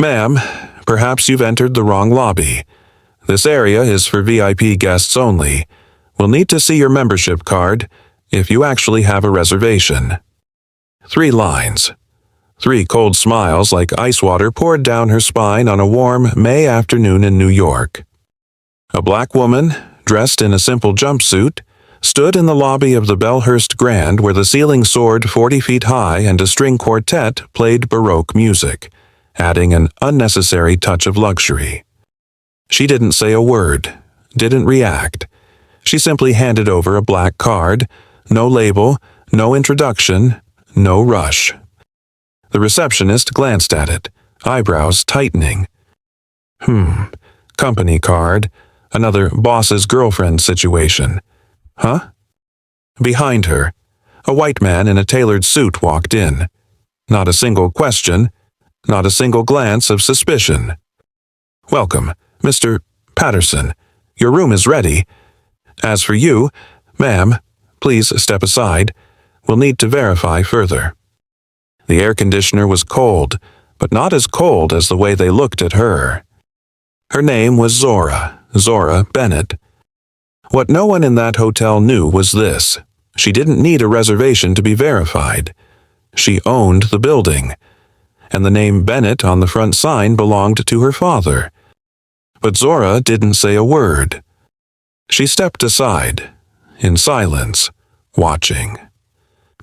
Ma'am, perhaps you've entered the wrong lobby. This area is for VIP guests only. We'll need to see your membership card if you actually have a reservation. 3 lines. 3 cold smiles like ice water poured down her spine on a warm May afternoon in New York. A black woman, dressed in a simple jumpsuit, stood in the lobby of the Bellhurst Grand where the ceiling soared 40 feet high and a string quartet played Baroque music, adding an unnecessary touch of luxury. She didn't say a word, didn't react. She simply handed over a black card, no label, no introduction, no rush. The receptionist glanced at it, eyebrows tightening. Company card, another boss's girlfriend situation. Huh? Behind her, a white man in a tailored suit walked in. Not a single question, not a single glance of suspicion. "Welcome, Mr. Patterson. Your room is ready. As for you, ma'am, please step aside. We'll need to verify further." The air conditioner was cold, but not as cold as the way they looked at her. Her name was Zora Bennett. What no one in that hotel knew was this: she didn't need a reservation to be verified. She owned the building, and the name Bennett on the front sign belonged to her father. But Zora didn't say a word. She stepped aside, in silence, watching,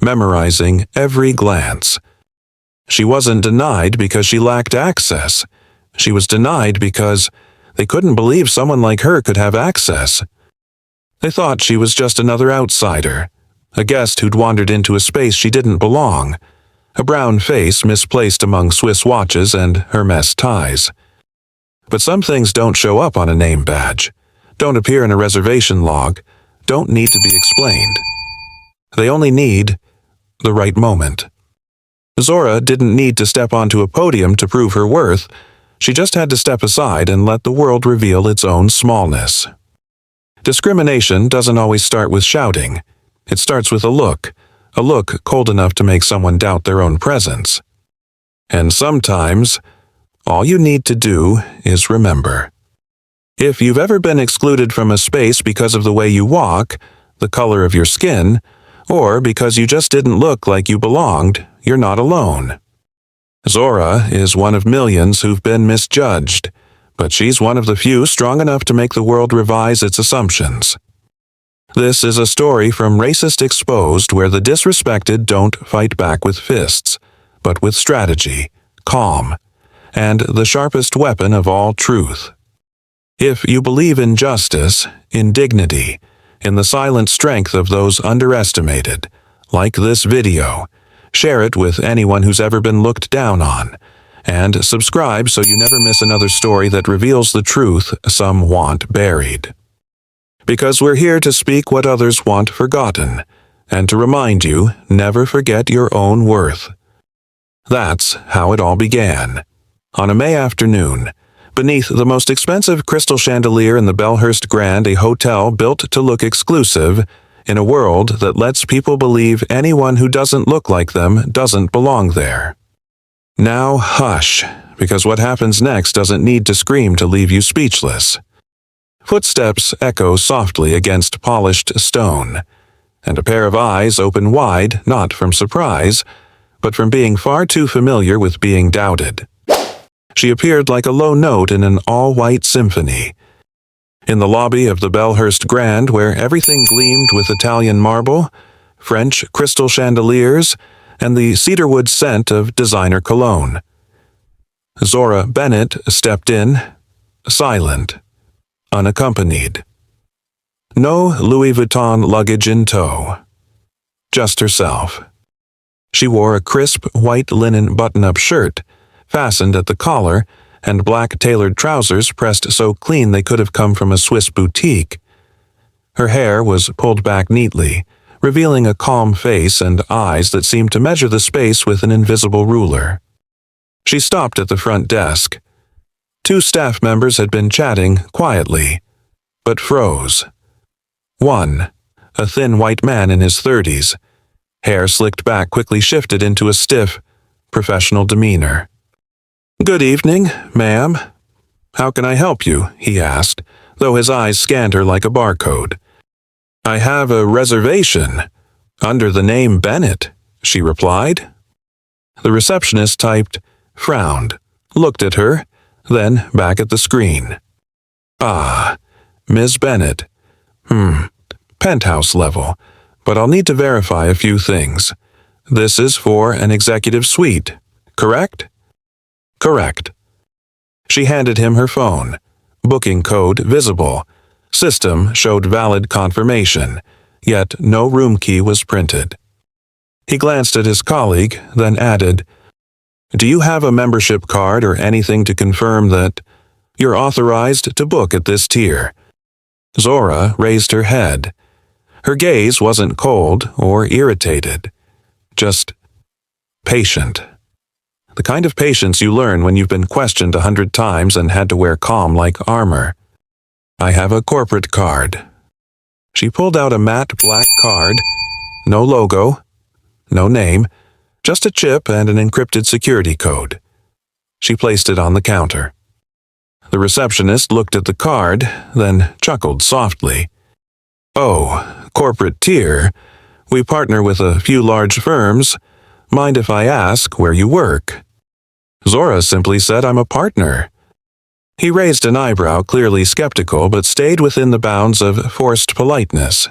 memorizing every glance. She wasn't denied because she lacked access. She was denied because they couldn't believe someone like her could have access. They thought she was just another outsider, a guest who'd wandered into a space she didn't belong, a brown face misplaced among Swiss watches and Hermes ties. But some things don't show up on a name badge, don't appear in a reservation log, don't need to be explained. They only need the right moment. Zora didn't need to step onto a podium to prove her worth. She just had to step aside and let the world reveal its own smallness. Discrimination doesn't always start with shouting. It starts with a look cold enough to make someone doubt their own presence. And sometimes, all you need to do is remember. If you've ever been excluded from a space because of the way you walk, the color of your skin, or because you just didn't look like you belonged, you're not alone. Zora is one of millions who've been misjudged, but she's one of the few strong enough to make the world revise its assumptions. This is a story from Racist Exposed, where the disrespected don't fight back with fists, but with strategy, calm, and the sharpest weapon of all, truth. If you believe in justice, in dignity, in the silent strength of those underestimated, like this video, share it with anyone who's ever been looked down on, and subscribe so you never miss another story that reveals the truth some want buried. Because we're here to speak what others want forgotten, and to remind you, never forget your own worth. That's how it all began. On a May afternoon, beneath the most expensive crystal chandelier in the Bellhurst Grand, a hotel built to look exclusive, in a world that lets people believe anyone who doesn't look like them doesn't belong there. Now hush, because what happens next doesn't need to scream to leave you speechless. Footsteps echo softly against polished stone, and a pair of eyes open wide, not from surprise, but from being far too familiar with being doubted. She appeared like a low note in an all-white symphony. In the lobby of the Bellhurst Grand, where everything gleamed with Italian marble, French crystal chandeliers, and the cedarwood scent of designer cologne. Zora Bennett stepped in, silent, unaccompanied. No Louis Vuitton luggage in tow. Just herself. She wore a crisp white linen button-up shirt, fastened at the collar, and black tailored trousers pressed so clean they could have come from a Swiss boutique. Her hair was pulled back neatly, revealing a calm face and eyes that seemed to measure the space with an invisible ruler. She stopped at the front desk. 2 staff members had been chatting quietly, but froze. One, a thin white man in his 30s, hair slicked back, quickly shifted into a stiff, professional demeanor. "Good evening, ma'am. How can I help you?" he asked, though his eyes scanned her like a barcode. "I have a reservation. Under the name Bennett," she replied. The receptionist typed, frowned, looked at her, then back at the screen. "Ah, Ms. Bennett. Penthouse level, but I'll need to verify a few things. This is for an executive suite, correct?" "Correct." She handed him her phone. Booking code visible. System showed valid confirmation, yet no room key was printed. He glanced at his colleague, then added, "Do you have a membership card or anything to confirm that you're authorized to book at this tier?" Zora raised her head. Her gaze wasn't cold or irritated, just patient. The kind of patience you learn when you've been questioned 100 times and had to wear calm like armor. "I have a corporate card." She pulled out a matte black card. No logo, no name, just a chip and an encrypted security code. She placed it on the counter. The receptionist looked at the card, then chuckled softly. "Oh, corporate tier. We partner with a few large firms. Mind if I ask where you work?" Zora simply said, "I'm a partner." He raised an eyebrow, clearly skeptical, but stayed within the bounds of forced politeness.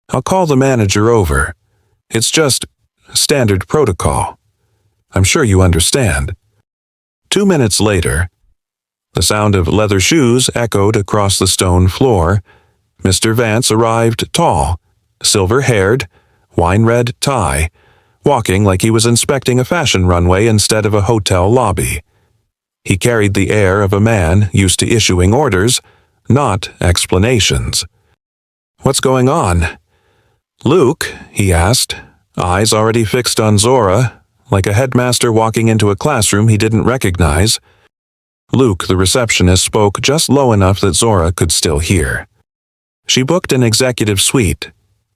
"I'll call the manager over. It's just standard protocol. I'm sure you understand." 2 minutes later, the sound of leather shoes echoed across the stone floor. Mr. Vance arrived tall, silver-haired, wine-red tie, walking like he was inspecting a fashion runway instead of a hotel lobby. He carried the air of a man used to issuing orders, not explanations. "What's going on?" "Luke," he asked, eyes already fixed on Zora, like a headmaster walking into a classroom he didn't recognize. Luke, the receptionist, spoke just low enough that Zora could still hear. "She booked an executive suite.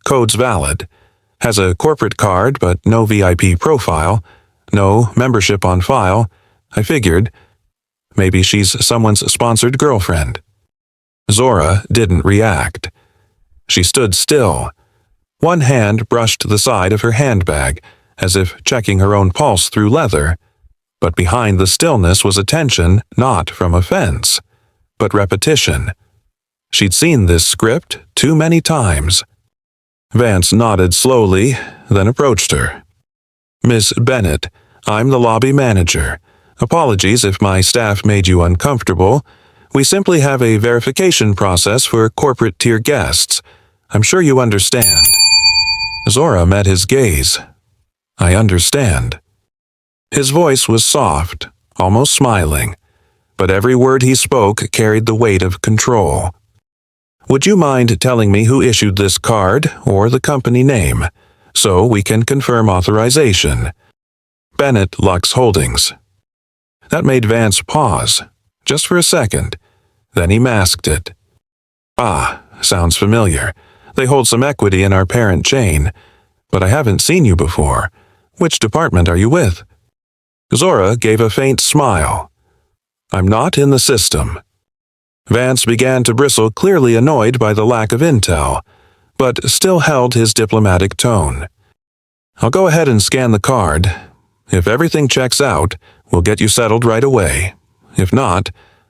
Code's valid. Has a corporate card but no VIP profile. No membership on file. I figured maybe she's someone's sponsored girlfriend." Zora didn't react. She stood still. One hand brushed the side of her handbag, as if checking her own pulse through leather. But behind the stillness was attention not from offense, but repetition. She'd seen this script too many times. Vance nodded slowly, then approached her. "Miss Bennett, I'm the lobby manager. Apologies if my staff made you uncomfortable. We simply have a verification process for corporate tier guests. I'm sure you understand." Zora met his gaze. "I understand." His voice was soft, almost smiling, but every word he spoke carried the weight of control. "Would you mind telling me who issued this card or the company name, so we can confirm authorization?" "Bennett Lux Holdings." That made Vance pause, just for a second. Then he masked it. "Ah, sounds familiar. They hold some equity in our parent chain. But I haven't seen you before. Which department are you with?" Zora gave a faint smile. "I'm not in the system." Vance began to bristle, clearly annoyed by the lack of intel, but still held his diplomatic tone. "I'll go ahead and scan the card. If everything checks out, we'll get you settled right away. If not,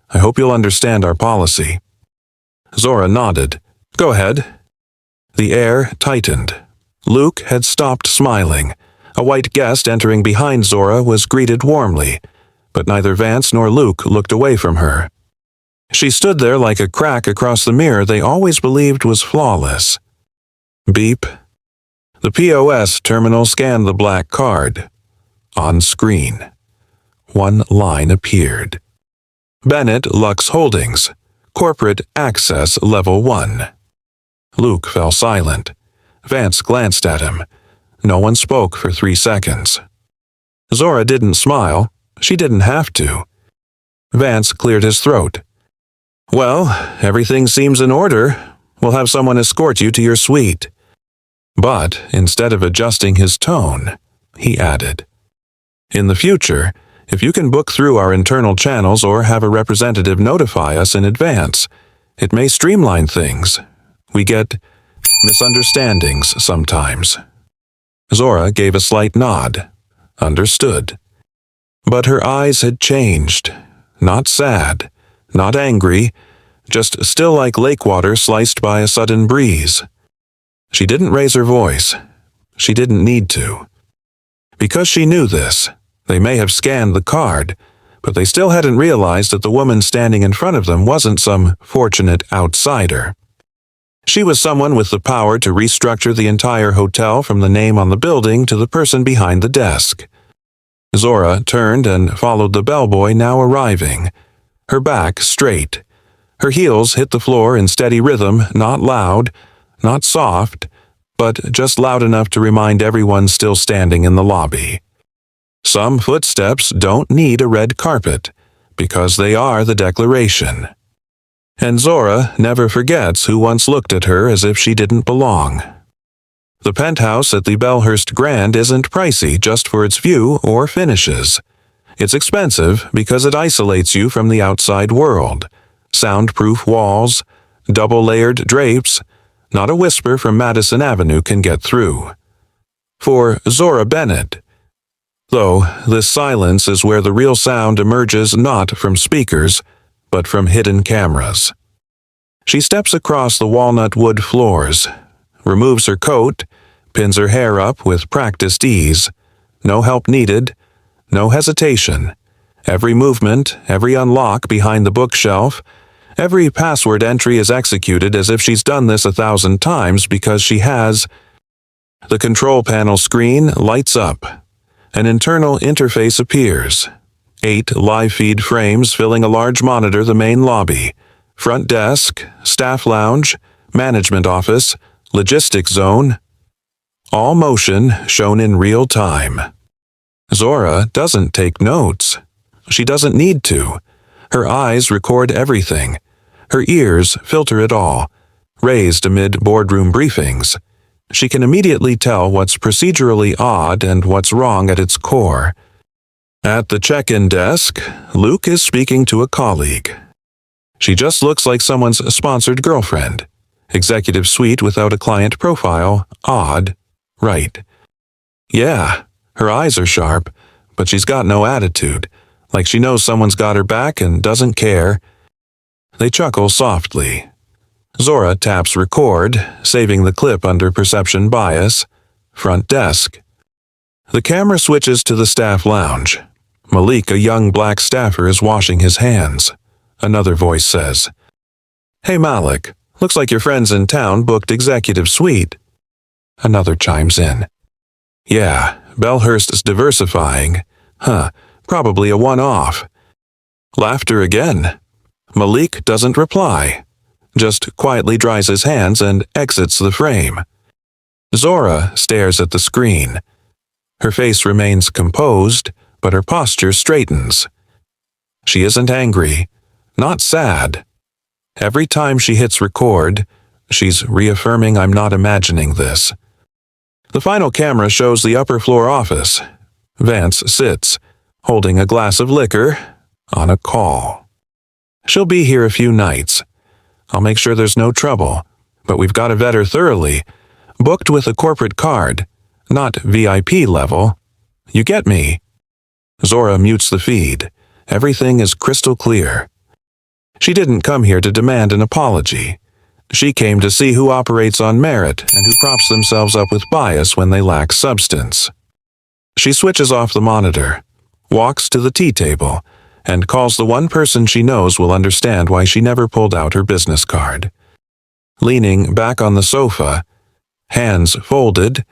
I hope you'll understand our policy." Zora nodded. "Go ahead." The air tightened. Luke had stopped smiling. A white guest entering behind Zora was greeted warmly, but neither Vance nor Luke looked away from her. She stood there like a crack across the mirror they always believed was flawless. Beep. The POS terminal scanned the black card. On screen, one line appeared. Bennett Lux Holdings, Corporate Access Level 1. Luke fell silent. Vance glanced at him. No one spoke for 3 seconds. Zora didn't smile. She didn't have to. Vance cleared his throat. "Well, everything seems in order. We'll have someone escort you to your suite." But instead of adjusting his tone, he added, "In the future, If you can book through our internal channels or have a representative notify us in advance, it may streamline things. We get misunderstandings sometimes." Zora gave a slight nod. Understood. But her eyes had changed. Not sad, not angry, just still like lake water sliced by a sudden breeze. She didn't raise her voice. She didn't need to. Because she knew this, they may have scanned the card, but they still hadn't realized that the woman standing in front of them wasn't some fortunate outsider. She was someone with the power to restructure the entire hotel from the name on the building to the person behind the desk. Zora turned and followed the bellboy now arriving, her back straight. Her heels hit the floor in steady rhythm, not loud, not soft, but just loud enough to remind everyone still standing in the lobby. Some footsteps don't need a red carpet, because they are the declaration. And Zora never forgets who once looked at her as if she didn't belong. The penthouse at the Bellhurst Grand isn't pricey just for its view or finishes. It's expensive because it isolates you from the outside world. Soundproof walls, double-layered drapes, not a whisper from Madison Avenue can get through. For Zora Bennett, though, this silence is where the real sound emerges not from speakers, but from hidden cameras. She steps across the walnut wood floors, removes her coat, pins her hair up with practiced ease. No help needed, no hesitation. Every movement, every unlock behind the bookshelf, every password entry is executed as if she's done this 1,000 times because she has. The control panel screen lights up. An internal interface appears. 8 live feed frames filling a large monitor the main lobby. Front desk, staff lounge, management office, logistics zone. All motion shown in real time. Zora doesn't take notes. She doesn't need to. Her eyes record everything. Her ears filter it all, raised amid boardroom briefings. She can immediately tell what's procedurally odd and what's wrong at its core. At the check-in desk, Luke is speaking to a colleague. She just looks like someone's sponsored girlfriend. Executive suite without a client profile, odd, right. Yeah, her eyes are sharp, but she's got no attitude, like she knows someone's got her back and doesn't care. They chuckle softly. Zora taps record, saving the clip under perception bias. Front desk. The camera switches to the staff lounge. Malik, a young black staffer, is washing his hands. Another voice says, "Hey Malik, looks like your friends in town booked executive suite." Another chimes in. "Yeah, Bellhurst's diversifying. Probably a one-off." Laughter again. Malik doesn't reply, just quietly dries his hands and exits the frame. Zora stares at the screen. Her face remains composed, but her posture straightens. She isn't angry, not sad. Every time she hits record, she's reaffirming I'm not imagining this. The final camera shows the upper floor office. Vance sits, holding a glass of liquor, on a call. She'll be here a few nights. I'll make sure there's no trouble, but we've got to vet her thoroughly. Booked with a corporate card, not VIP level. You get me? Zora mutes the feed. Everything is crystal clear. She didn't come here to demand an apology. She came to see who operates on merit and who props themselves up with bias when they lack substance. She switches off the monitor, walks to the tea table, and calls the one person she knows will understand why she never pulled out her business card. Leaning back on the sofa, hands folded,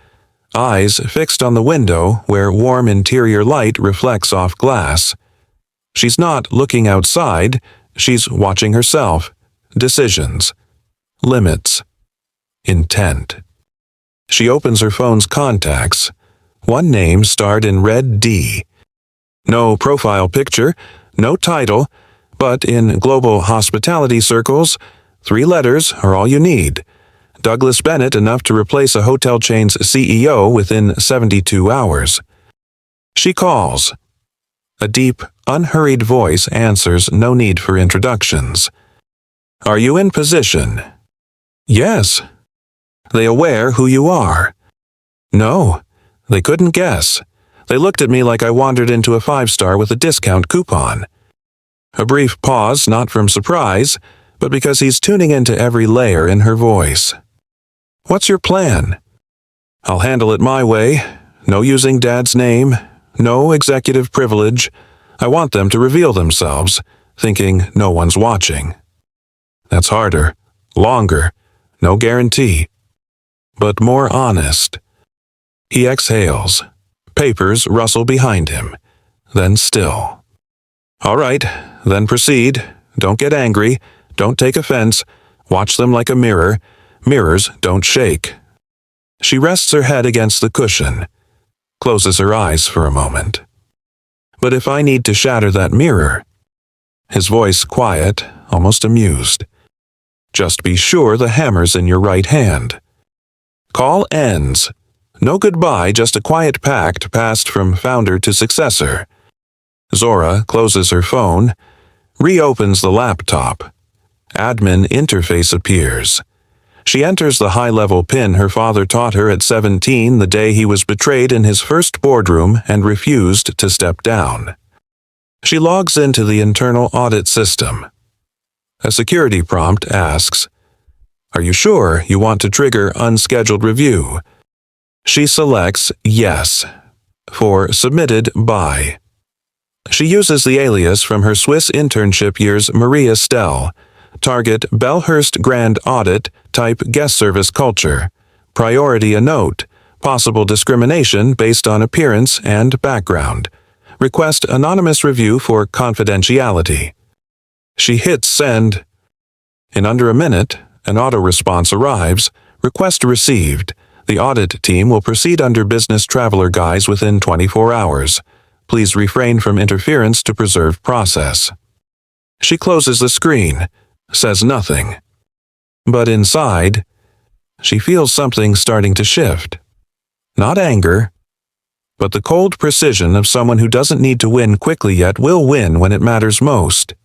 eyes fixed on the window where warm interior light reflects off glass. She's not looking outside, she's watching herself, decisions, limits, intent. She opens her phone's contacts. One name starred in red D. No profile picture, no title, but in global hospitality circles, 3 letters are all you need. Douglas Bennett enough to replace a hotel chain's CEO within 72 hours. She calls. A deep, unhurried voice answers, no need for introductions. Are you in position? Yes. They aware who you are? No. They couldn't guess. They looked at me like I wandered into a 5-star with a discount coupon. A brief pause, not from surprise, but because he's tuning into every layer in her voice. What's your plan? I'll handle it my way. No using Dad's name. No executive privilege. I want them to reveal themselves, thinking no one's watching. That's harder. Longer. No guarantee. But more honest. He exhales. Papers rustle behind him. Then still. All right, then proceed. Don't get angry. Don't take offense. Watch them like a mirror. Mirrors don't shake. She rests her head against the cushion. Closes her eyes for a moment. But if I need to shatter that mirror? His voice quiet, almost amused. Just be sure the hammer's in your right hand. Call ends. No goodbye, just a quiet pact passed from founder to successor. Zora closes her phone, reopens the laptop. Admin interface appears. She enters the high-level PIN her father taught her at 17 the day he was betrayed in his first boardroom and refused to step down. She logs into the internal audit system. A security prompt asks, "Are you sure you want to trigger unscheduled review?" She selects Yes for Submitted By. She uses the alias from her Swiss internship years Maria Stell. Target Bellhurst Grand Audit, type Guest Service Culture. Priority a note. Possible discrimination based on appearance and background. Request anonymous review for confidentiality. She hits send. In under a minute, an auto-response arrives. Request received. The audit team will proceed under business traveler guise within 24 hours. Please refrain from interference to preserve process. She closes the screen, says nothing. But inside, she feels something starting to shift. Not anger, but the cold precision of someone who doesn't need to win quickly yet will win when it matters most.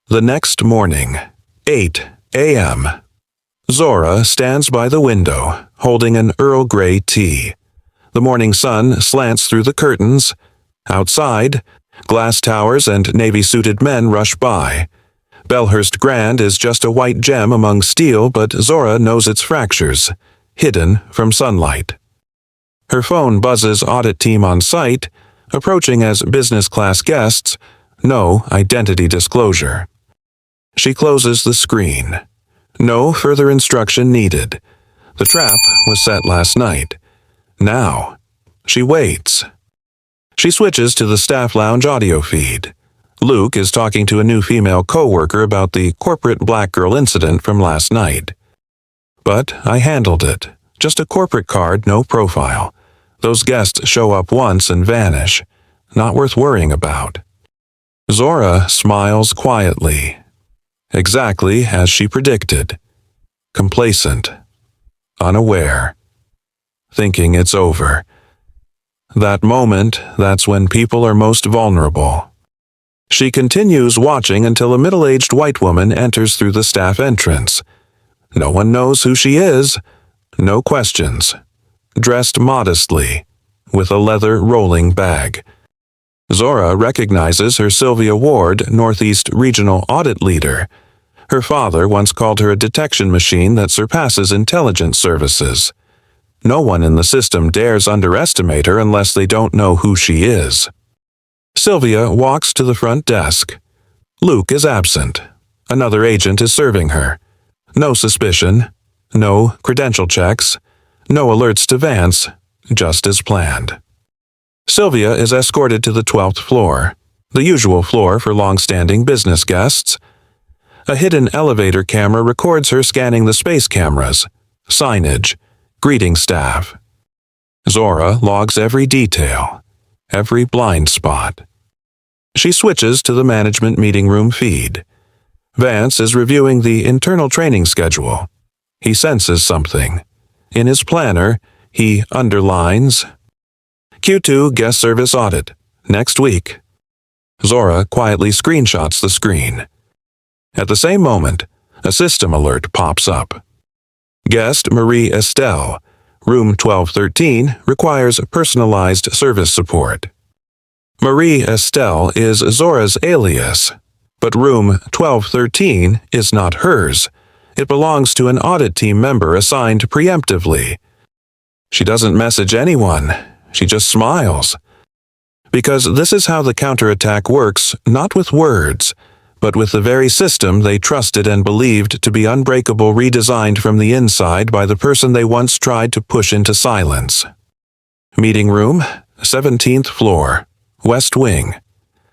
The next morning, 8 a.m. Zora stands by the window, holding an Earl Grey tea. The morning sun slants through the curtains. Outside, glass towers and navy-suited men rush by. Bellhurst Grand is just a white gem among steel, but Zora knows its fractures, hidden from sunlight. Her phone buzzes audit team on site, approaching as business-class guests, no identity disclosure. She closes the screen. No further instruction needed. The trap was set last night. Now, she waits. She switches to the staff lounge audio feed. Luke is talking to a new female co-worker about the corporate black girl incident from last night. But I handled it. Just a corporate card, no profile. Those guests show up once and vanish. Not worth worrying about. Zora smiles quietly. Exactly as she predicted. Complacent. Unaware. Thinking it's over. That moment, that's when people are most vulnerable. She continues watching until a middle-aged white woman enters through the staff entrance. No one knows who she is. No questions. Dressed modestly, with a leather rolling bag. Zora recognizes her Sylvia Ward, Northeast Regional Audit Leader. Her father once called her a detection machine that surpasses intelligence services. No one in the system dares underestimate her unless they don't know who she is. Sylvia walks to the front desk. Luke is absent. Another agent is serving her. No suspicion. No credential checks. No alerts to Vance. Just as planned. Sylvia is escorted to the 12th floor, the usual floor for long-standing business guests. A hidden elevator camera records her scanning the space cameras, signage, greeting staff. Zora logs every detail, every blind spot. She switches to the management meeting room feed. Vance is reviewing the internal training schedule. He senses something. In his planner, he underlines, Q2 guest service audit, Next week. Zora quietly screenshots the screen. At the same moment, a system alert pops up. Guest Marie Estelle, room 1213, requires personalized service support. Marie Estelle is Zora's alias, but room 1213 is not hers. It belongs to an audit team member assigned preemptively. She doesn't message anyone. She just smiles. Because this is how the counterattack works, not with words, but with the very system they trusted and believed to be unbreakable, redesigned from the inside by the person they once tried to push into silence. Meeting room, 17th floor, West Wing.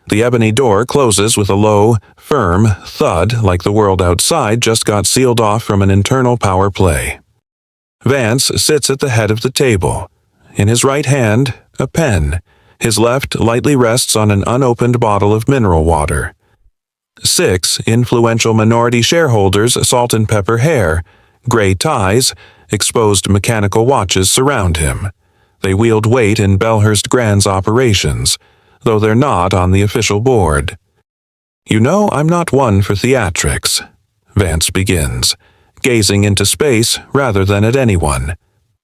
The ebony door closes with a low, firm thud like the world outside just got sealed off from an internal power play. Vance sits at the head of the table. In his right hand, a pen. His left lightly rests on an unopened bottle of mineral water. 6 influential minority shareholders, salt and pepper hair, gray ties, exposed mechanical watches surround him. They wield weight in Bellhurst Grand's operations, though they're not on the official board. You know I'm not one for theatrics, Vance begins, gazing into space rather than at anyone.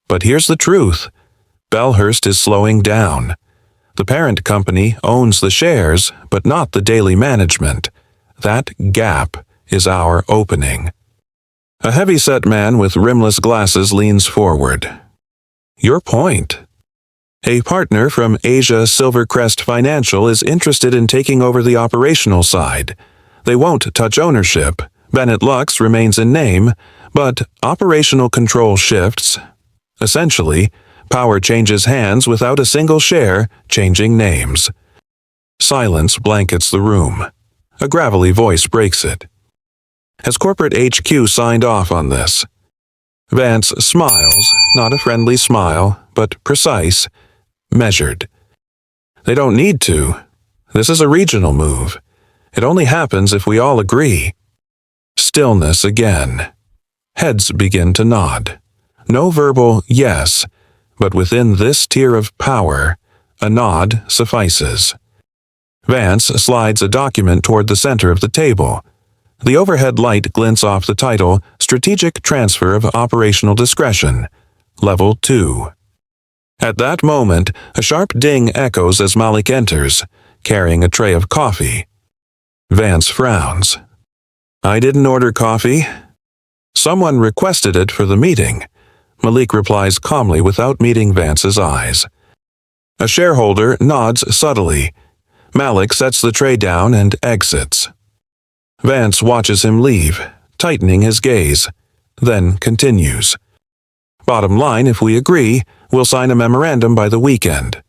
But here's the truth. Bellhurst is slowing down. The parent company owns the shares, but not the daily management. That gap is our opening. A heavy-set man with rimless glasses leans forward. Your point. A partner from Asia Silvercrest Financial is interested in taking over the operational side. They won't touch ownership. Bennett Lux remains in name, but operational control shifts. Essentially, power changes hands without a single share changing names. Silence blankets the room. A gravelly voice breaks it. Has corporate HQ signed off on this? Vance smiles, not a friendly smile, but precise, measured. They don't need to. This is a regional move. It only happens if we all agree. Stillness again. Heads begin to nod. No verbal yes, but within this tier of power, a nod suffices. Vance slides a document toward the center of the table. The overhead light glints off the title, Strategic Transfer of Operational Discretion, Level 2. At that moment, a sharp ding echoes as Malik enters, carrying a tray of coffee. Vance frowns. I didn't order coffee. Someone requested it for the meeting. Malik replies calmly without meeting Vance's eyes. A shareholder nods subtly. Malik sets the tray down and exits. Vance watches him leave, tightening his gaze, then continues. Bottom line, if we agree, we'll sign a memorandum by the weekend.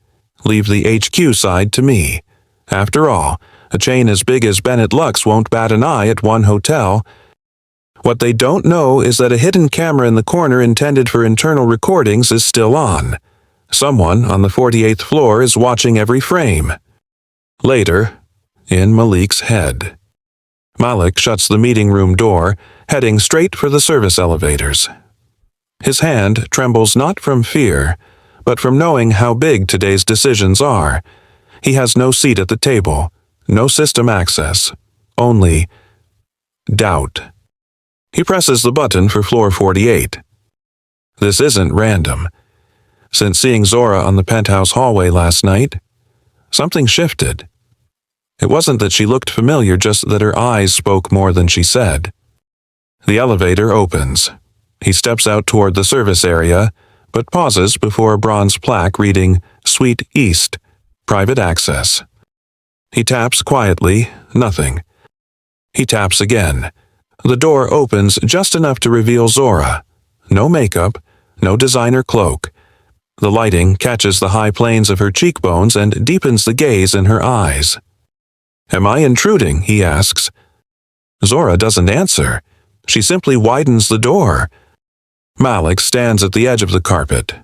Leave the HQ side to me. After all, a chain as big as Bennett Lux won't bat an eye at one hotel. What they don't know is that a hidden camera in the corner intended for internal recordings is still on. Someone on the 48th floor is watching every frame. Later, in Malik's head. Malik shuts the meeting room door, heading straight for the service elevators. His hand trembles not from fear, but from knowing how big today's decisions are. He has no seat at the table, no system access, only doubt. He presses the button for floor 48. This isn't random. Since seeing Zora on the penthouse hallway last night, something shifted. It wasn't that she looked familiar, just that her eyes spoke more than she said. The elevator opens. He steps out toward the service area, but pauses before a bronze plaque reading Suite East, Private Access. He taps quietly, nothing. He taps again. The door opens just enough to reveal Zora. No makeup, no designer cloak. The lighting catches the high planes of her cheekbones and deepens the gaze in her eyes. Am I intruding? He asks. Zora doesn't answer. She simply widens the door. Malik stands at the edge of the carpet.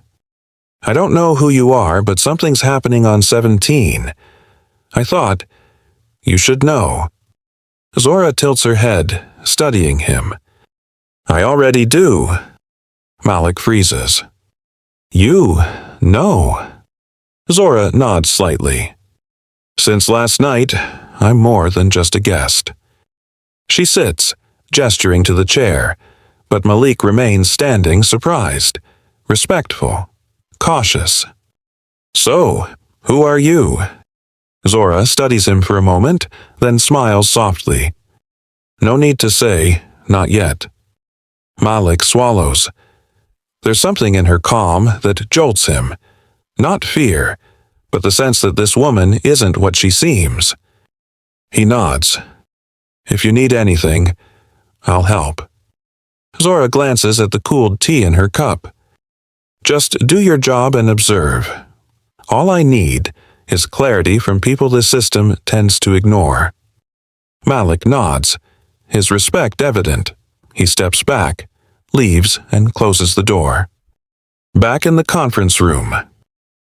I don't know who you are, but something's happening on 17. I thought, you should know. Zora tilts her head, studying him. I already do. Malik freezes. You know. Zora nods slightly. Since last night, I'm more than just a guest. She sits, gesturing to the chair, but Malik remains standing, surprised, respectful, cautious. So, who are you? Zora studies him for a moment, then smiles softly. No need to say, not yet. Malik swallows. There's something in her calm that jolts him. Not fear, but the sense that this woman isn't what she seems. He nods. If you need anything, I'll help. Zora glances at the cooled tea in her cup. Just do your job and observe. All I need is clarity from people this system tends to ignore. Malik nods, his respect evident. He steps back, leaves, and closes the door. Back in the conference room.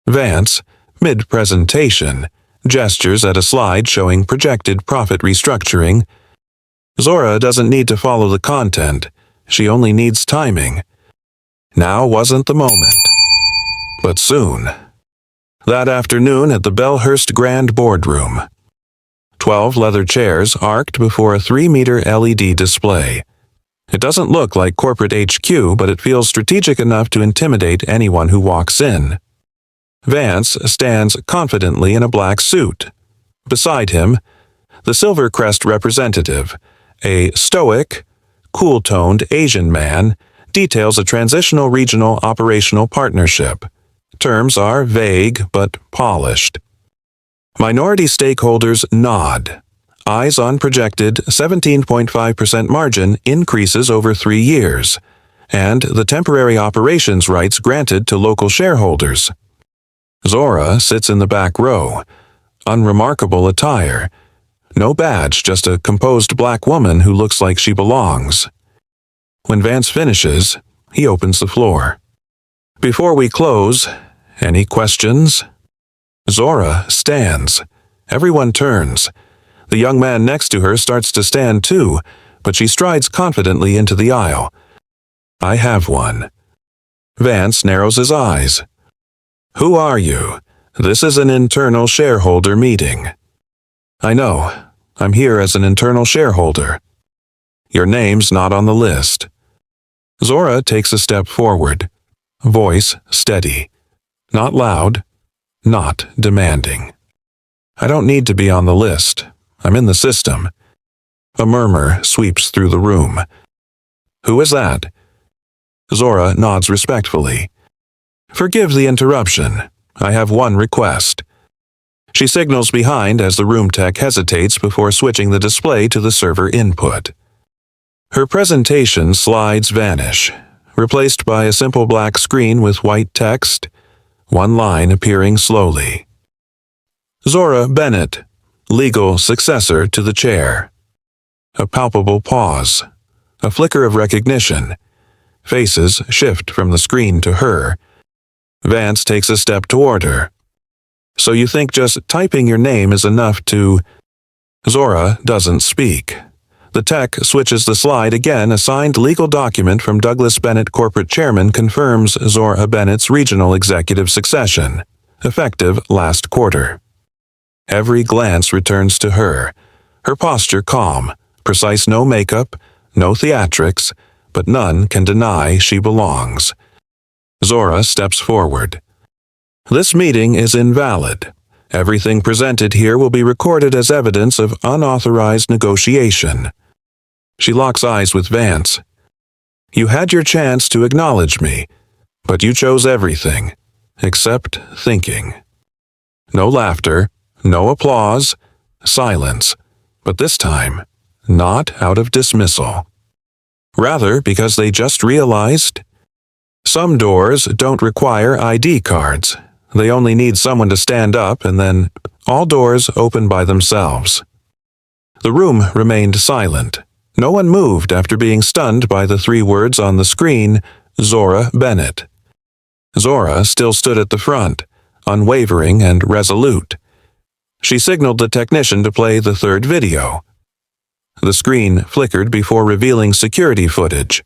Vance, mid-presentation, gestures at a slide showing projected profit restructuring. Zora doesn't need to follow the content. She only needs timing. Now wasn't the moment. But soon. That afternoon at the Bellhurst Grand boardroom. 12 leather chairs arced before a 3-meter LED display. It doesn't look like corporate HQ, but it feels strategic enough to intimidate anyone who walks in. Vance stands confidently in a black suit. Beside him, the Silver Crest representative, a stoic, cool-toned Asian man, details a transitional regional operational partnership. Terms are vague but polished. Minority stakeholders nod. Eyes on projected 17.5% margin increases over 3 years, and the temporary operations rights granted to local shareholders. Zora sits in the back row. Unremarkable attire. No badge, just a composed black woman who looks like she belongs. When Vance finishes, he opens the floor. Before we close, any questions? Zora stands. Everyone turns. The young man next to her starts to stand too, but she strides confidently into the aisle. I have one. Vance narrows his eyes. Who are you? This is an internal shareholder meeting. I know. I'm here as an internal shareholder. Your name's not on the list. Zora takes a step forward. Voice steady. Not loud. Not demanding. I don't need to be on the list. I'm in the system. A murmur sweeps through the room. Who is that? Zora nods respectfully. Forgive the interruption. I have one request. She signals behind as the room tech hesitates before switching the display to the server input. Her presentation slides vanish, replaced by a simple black screen with white text, one line appearing slowly. Zora Bennett, legal successor to the chair. A palpable pause, a flicker of recognition. Faces shift from the screen to her. Vance takes a step toward her. So you think just typing your name is enough to... Zora doesn't speak. The tech switches the slide again. A signed legal document from Douglas Bennett, corporate chairman, confirms Zora Bennett's regional executive succession, effective last quarter. Every glance returns to her, her posture calm, precise, no makeup, no theatrics, but none can deny she belongs. Zora steps forward. This meeting is invalid. Everything presented here will be recorded as evidence of unauthorized negotiation. She locks eyes with Vance. You had your chance to acknowledge me, but you chose everything, except thinking. No laughter, no applause, silence, but this time, not out of dismissal. Rather, because they just realized some doors don't require ID cards. They only need someone to stand up, and then all doors open by themselves. The room remained silent. No one moved after being stunned by the 3 words on the screen, Zora Bennett. Zora still stood at the front, unwavering and resolute. She signaled the technician to play the 3rd video. The screen flickered before revealing security footage.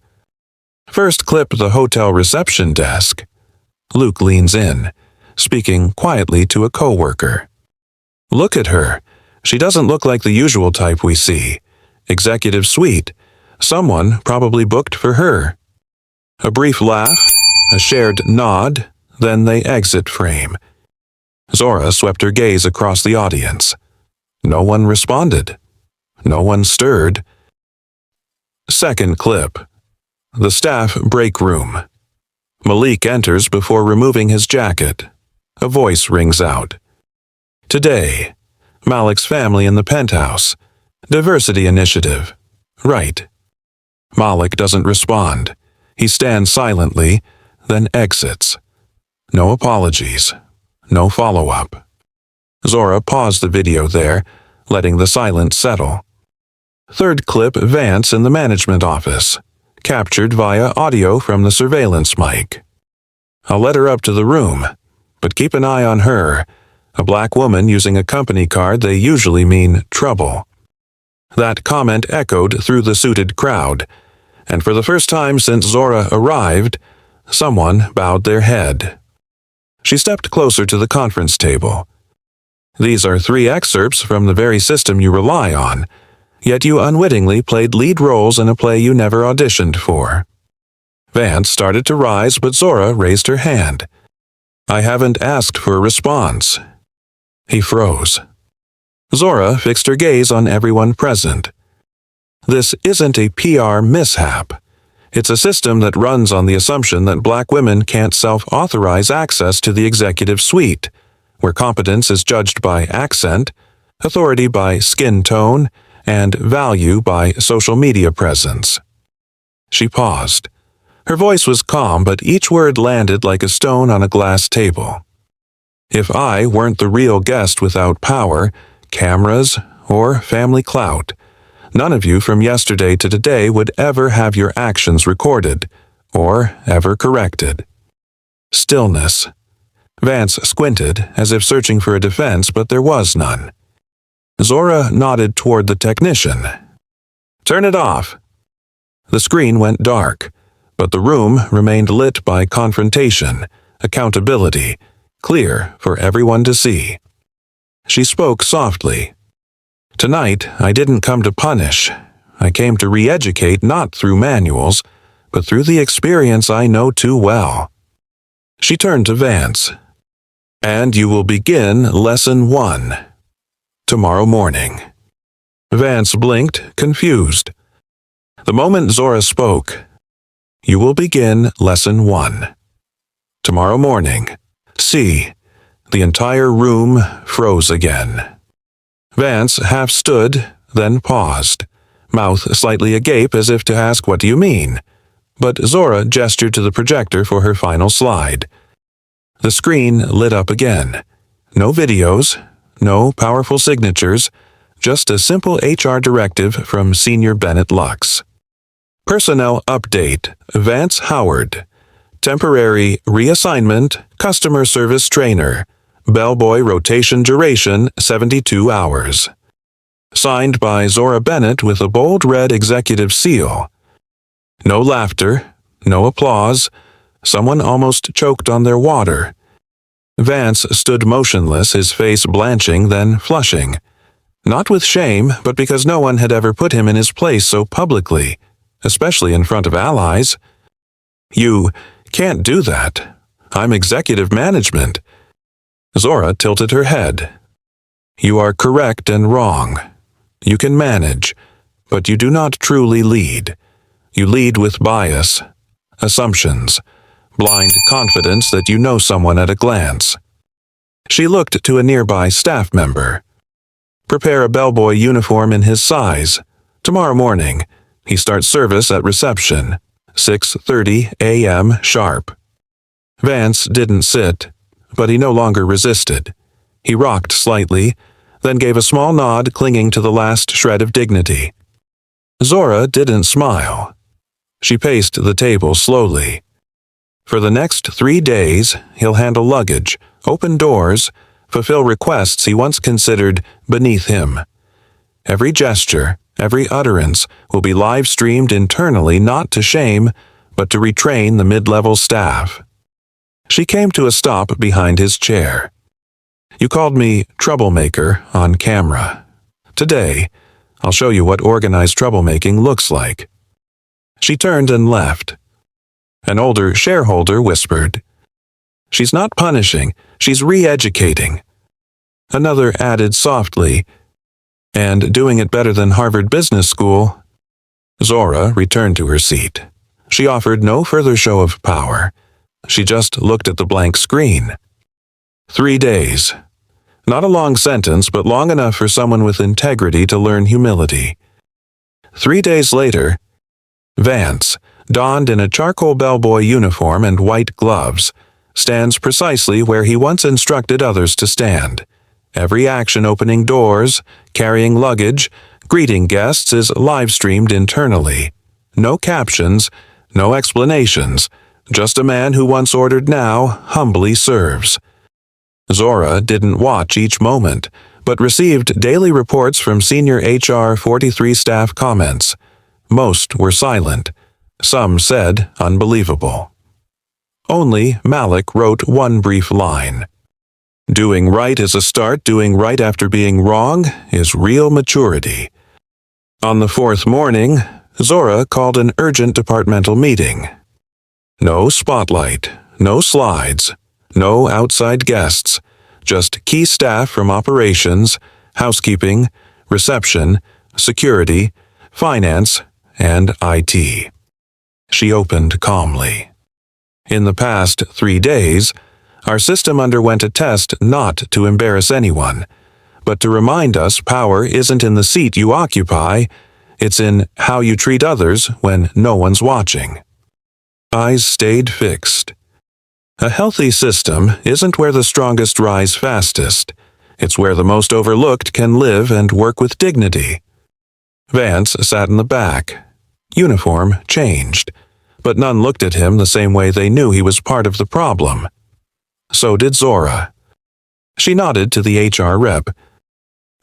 First clip the hotel reception desk. Luke leans in, speaking quietly to a coworker. Look at her. She doesn't look like the usual type we see. Executive suite. Someone probably booked for her. A brief laugh, a shared nod, then they exit frame. Zora swept her gaze across the audience. No one responded. No one stirred. Second clip. The staff break room. Malik enters before removing his jacket. A voice rings out. Today, Malik's family in the penthouse. Diversity initiative. Right. Malik doesn't respond. He stands silently, then exits. No apologies. No follow-up. Zora paused the video there, letting the silence settle. Third clip, Vance in the management office, captured via audio from the surveillance mic. I'll let her up to the room, but keep an eye on her. A black woman using a company card, they usually mean trouble. That comment echoed through the suited crowd, and for the first time since Zora arrived, someone bowed their head. She stepped closer to the conference table. These are 3 excerpts from the very system you rely on, yet you unwittingly played lead roles in a play you never auditioned for. Vance started to rise, but Zora raised her hand. I haven't asked for a response. He froze. Zora fixed her gaze on everyone present. This isn't a PR mishap. It's a system that runs on the assumption that black women can't self-authorize access to the executive suite, where competence is judged by accent, authority by skin tone, and value by social media presence. She paused. Her voice was calm, but each word landed like a stone on a glass table. If I weren't the real guest without power, cameras, or family clout, none of you from yesterday to today would ever have your actions recorded, or ever corrected. Stillness. Vance squinted, as if searching for a defense, but there was none. Zora nodded toward the technician. Turn it off. The screen went dark, but the room remained lit by confrontation, accountability, clear for everyone to see. She spoke softly. Tonight, I didn't come to punish. I came to re-educate not through manuals, but through the experience I know too well. She turned to Vance. And you will begin Lesson 1. Tomorrow morning. Vance blinked, confused. The moment Zora spoke, you will begin Lesson 1. Tomorrow morning. See. The entire room froze again. Vance half stood, then paused, mouth slightly agape as if to ask, what do you mean? But Zora gestured to the projector for her final slide. The screen lit up again. No videos, no powerful signatures, just a simple HR directive from Senior Bennett Lux. Personnel update, Vance Howard. Temporary reassignment, customer service trainer. Bellboy rotation duration, 72 hours. Signed by Zora Bennett with a bold red executive seal. No laughter, no applause. Someone almost choked on their water. Vance stood motionless, his face blanching, then flushing. Not with shame, but because no one had ever put him in his place so publicly, especially in front of allies. You can't do that. I'm executive management. Zora tilted her head. You are correct and wrong. You can manage, but you do not truly lead. You lead with bias, assumptions, blind confidence that you know someone at a glance. She looked to a nearby staff member. Prepare a bellboy uniform in his size. Tomorrow morning, he starts service at reception, 6:30 a.m. sharp. Vance didn't sit, but he no longer resisted. He rocked slightly, then gave a small nod, clinging to the last shred of dignity. Zora didn't smile. She paced the table slowly. For the next 3 days, he'll handle luggage, open doors, fulfill requests he once considered beneath him. Every gesture, every utterance will be live-streamed internally, not to shame, but to retrain the mid-level staff. She came to a stop behind his chair. You called me troublemaker on camera. Today, I'll show you what organized troublemaking looks like." She turned and left. An older shareholder whispered, "She's not punishing, she's re-educating." Another added softly, "And doing it better than Harvard Business School." Zora returned to her seat. She offered no further show of power. She just looked at the blank screen. 3 days. Not a long sentence, but long enough for someone with integrity to learn humility. 3 days later, Vance, donned in a charcoal bellboy uniform and white gloves, stands precisely where he once instructed others to stand. Every action opening doors, carrying luggage, greeting guests is live-streamed internally. No captions, no explanations, just a man who once ordered now humbly serves. Zora didn't watch each moment, but received daily reports from senior HR 43 staff comments. Most were silent. Some said unbelievable. Only Malik wrote one brief line. "Doing right is a start. Doing right after being wrong is real maturity." On the 4th morning, Zora called an urgent departmental meeting. No spotlight, no slides, no outside guests, just key staff from operations, housekeeping, reception, security, finance, and IT. She opened calmly. "In the past 3 days, our system underwent a test not to embarrass anyone, but to remind us power isn't in the seat you occupy, it's in how you treat others when no one's watching." Eyes stayed fixed. A healthy system isn't where the strongest rise fastest. It's where the most overlooked can live and work with dignity. Vance sat in the back. Uniform changed, but none looked at him the same way they knew he was part of the problem. So did Zora. She nodded to the HR rep.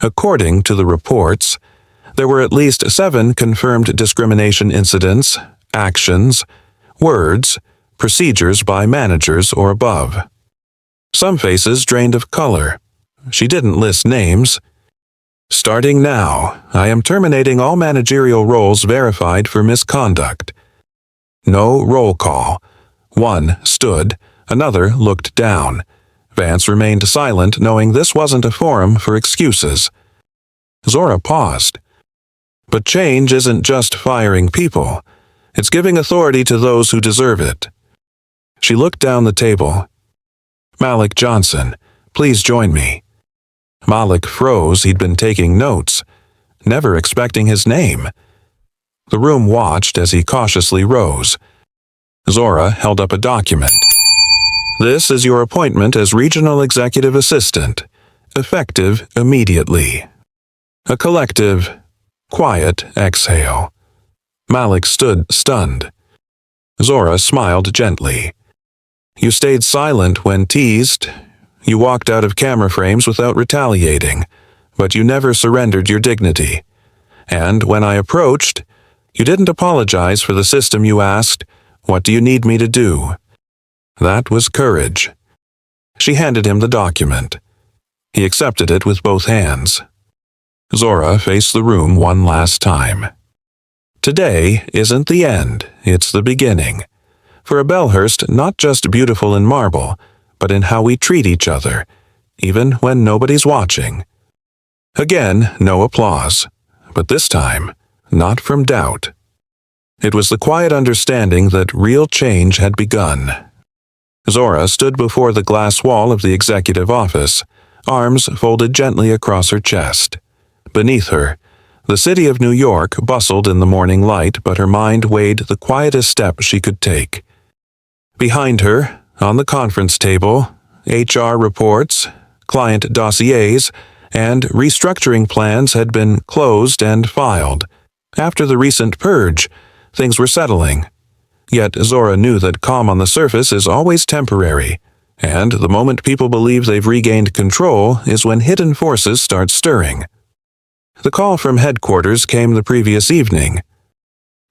According to the reports, there were at least 7 confirmed discrimination incidents, actions, words, procedures by managers or above. Some faces drained of color. She didn't list names. "Starting now, I am terminating all managerial roles verified for misconduct." No roll call. One stood, another looked down. Vance remained silent, knowing this wasn't a forum for excuses. Zora paused. But change isn't just firing people. It's giving authority to those who deserve it. She looked down the table. "Malik Johnson, please join me." Malik froze. He'd been taking notes, never expecting his name. The room watched as he cautiously rose. Zora held up a document. "This is your appointment as Regional Executive Assistant, effective immediately." A collective, quiet exhale. Malik stood stunned. Zora smiled gently. "You stayed silent when teased. You walked out of camera frames without retaliating, but you never surrendered your dignity. And when I approached, you didn't apologize for the system you asked, 'What do you need me to do?' That was courage." She handed him the document. He accepted it with both hands. Zora faced the room one last time. Today isn't the end, it's the beginning. For a Bellhurst not just beautiful in marble, but in how we treat each other, even when nobody's watching. Again, no applause, but this time, not from doubt. It was the quiet understanding that real change had begun. Zora stood before the glass wall of the executive office, arms folded gently across her chest. Beneath her, the city of New York bustled in the morning light, but her mind weighed the quietest step she could take. Behind her, on the conference table, HR reports, client dossiers, and restructuring plans had been closed and filed. After the recent purge, things were settling. Yet Zora knew that calm on the surface is always temporary, and the moment people believe they've regained control is when hidden forces start stirring. The call from headquarters came the previous evening.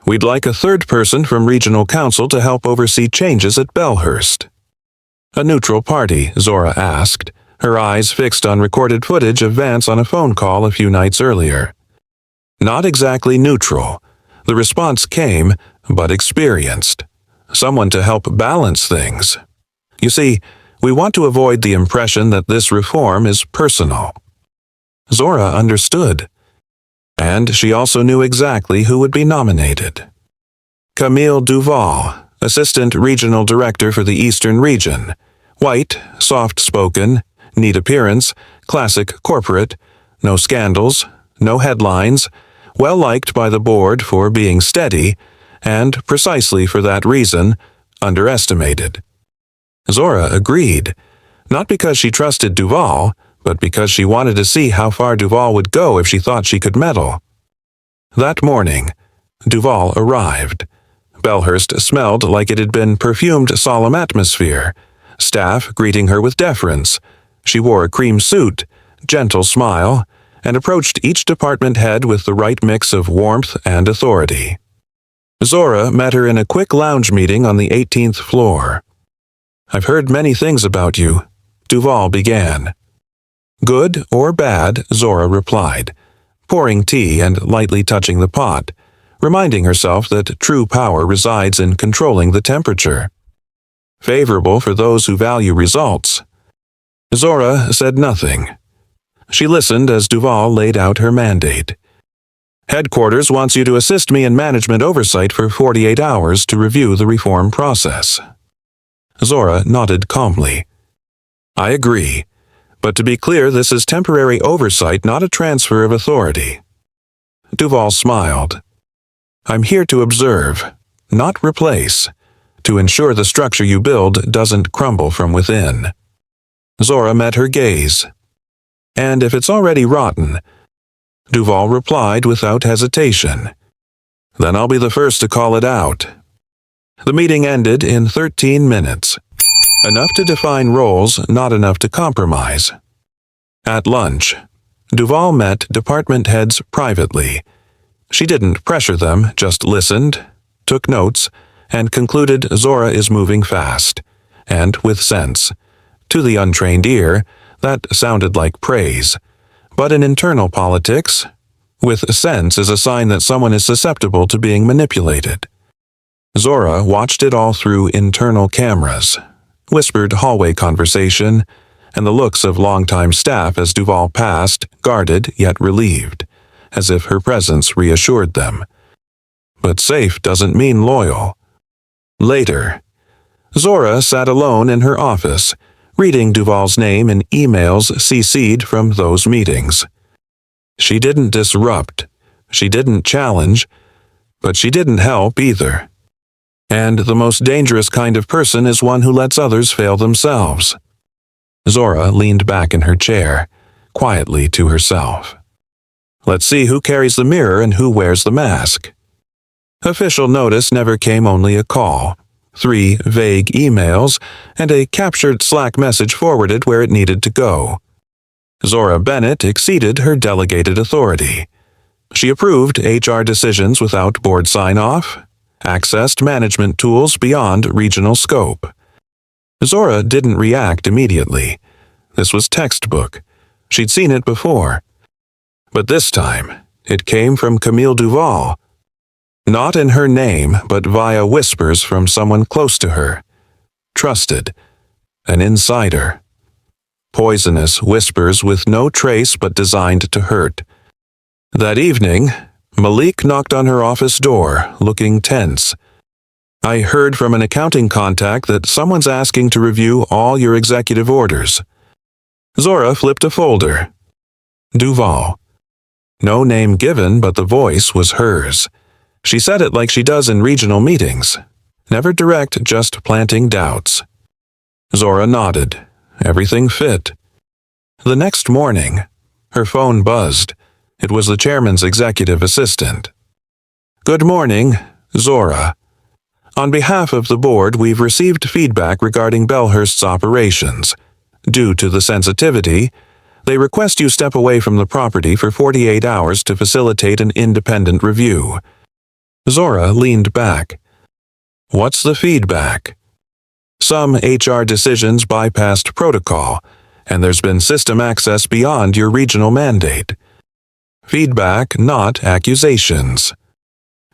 "We'd like a third person from Regional Council to help oversee changes at Bellhurst." A neutral party, Zora asked, her eyes fixed on recorded footage of Vance on a phone call a few nights earlier. Not exactly neutral. The response came, but experienced. Someone to help balance things. You see, we want to avoid the impression that this reform is personal. Zora understood. And she also knew exactly who would be nominated. Camille Duval, Assistant Regional Director for the Eastern Region. White, soft-spoken, neat appearance, classic corporate, no scandals, no headlines, well-liked by the board for being steady, and, precisely for that reason, underestimated. Zora agreed, not because she trusted Duval, but because she wanted to see how far Duval would go if she thought she could meddle. That morning, Duval arrived. Bellhurst smelled like it had been perfumed solemn atmosphere, staff greeting her with deference. She wore a cream suit, gentle smile, and approached each department head with the right mix of warmth and authority. Zora met her in a quick lounge meeting on the 18th floor. "I've heard many things about you," Duval began. "Good or bad," Zora replied, pouring tea and lightly touching the pot, reminding herself that true power resides in controlling the temperature. "Favorable for those who value results." Zora said nothing. She listened as Duval laid out her mandate. "Headquarters wants you to assist me in management oversight for 48 hours to review the reform process." Zora nodded calmly. "I agree. But to be clear, this is temporary oversight, not a transfer of authority." Duval smiled. "I'm here to observe, not replace, to ensure the structure you build doesn't crumble from within." Zora met her gaze. "And if it's already rotten," Duval replied without hesitation, "then I'll be the first to call it out." The meeting ended in 13 minutes. Enough to define roles, not enough to compromise. At lunch, Duval met department heads privately. She didn't pressure them, just listened, took notes, and concluded Zora is moving fast, and with sense. To the untrained ear, that sounded like praise. But in internal politics, with sense is a sign that someone is susceptible to being manipulated. Zora watched it all through internal cameras, whispered hallway conversation, and the looks of longtime staff as Duval passed, guarded yet relieved, as if her presence reassured them. But safe doesn't mean loyal. Later, Zora sat alone in her office, reading Duval's name in emails CC'd from those meetings. She didn't disrupt, she didn't challenge, but she didn't help either. And the most dangerous kind of person is one who lets others fail themselves. Zora leaned back in her chair, quietly to herself. Let's see who carries the mirror and who wears the mask. Official notice never came, only a call, 3 vague emails, and a captured Slack message forwarded where it needed to go. Zora Bennett exceeded her delegated authority. She approved HR decisions without board sign-off, accessed management tools beyond regional scope. Zora didn't react immediately. This was textbook. She'd seen it before. But this time, it came from Camille Duval. Not in her name, but via whispers from someone close to her. Trusted. An insider. Poisonous whispers with no trace but designed to hurt. That evening, Malik knocked on her office door, looking tense. "I heard from an accounting contact that someone's asking to review all your executive orders." Zora flipped a folder. Duval. No name given, but the voice was hers. She said it like she does in regional meetings. Never direct, just planting doubts. Zora nodded. Everything fit. The next morning, her phone buzzed. It was the chairman's executive assistant. "Good morning, Zora. On behalf of the board, we've received feedback regarding Bellhurst's operations. Due to the sensitivity, they request you step away from the property for 48 hours to facilitate an independent review." Zora leaned back. "What's the feedback?" "Some HR decisions bypassed protocol, and there's been system access beyond your regional mandate. Feedback, not accusations.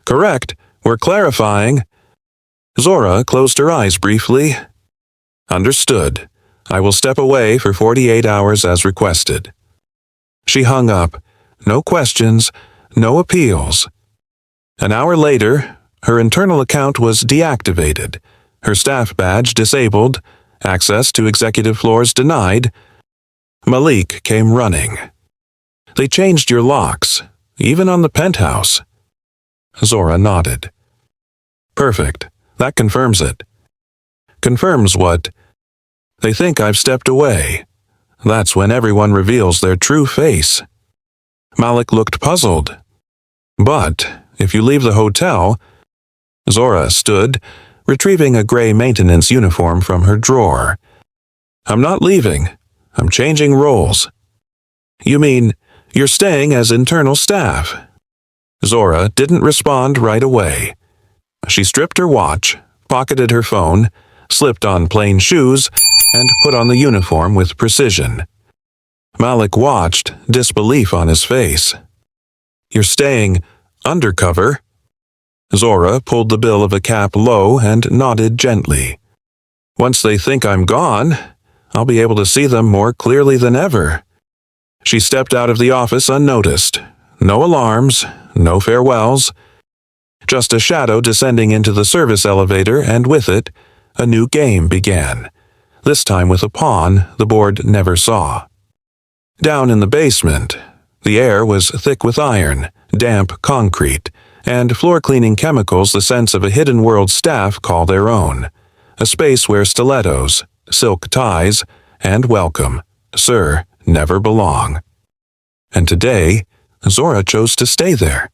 Correct, we're clarifying. Zora closed her eyes briefly. Understood. I will step away for 48 hours as requested. She hung up. No questions, no appeals. An hour later, her internal account was deactivated, her staff badge disabled, access to executive floors denied. Malik came running. They changed your locks, even on the penthouse. Zora nodded. Perfect. That confirms it. Confirms what? They think I've stepped away. That's when everyone reveals their true face. Malik looked puzzled. But if you leave the hotel... Zora stood, retrieving a gray maintenance uniform from her drawer. I'm not leaving. I'm changing roles. You mean you're staying as internal staff? Zora didn't respond right away. She stripped her watch, pocketed her phone, slipped on plain shoes, and put on the uniform with precision. Malik watched, disbelief on his face. You're staying undercover? Zora pulled the bill of a cap low and nodded gently. Once they think I'm gone, I'll be able to see them more clearly than ever. She stepped out of the office unnoticed. No alarms, no farewells. Just a shadow descending into the service elevator, and with it, a new game began, this time with a pawn the board never saw. Down in the basement, the air was thick with iron, damp concrete, and floor-cleaning chemicals the sense of a hidden world staff call their own, a space where stilettos, silk ties, and welcome, sir, never belong. And today, Zora chose to stay there.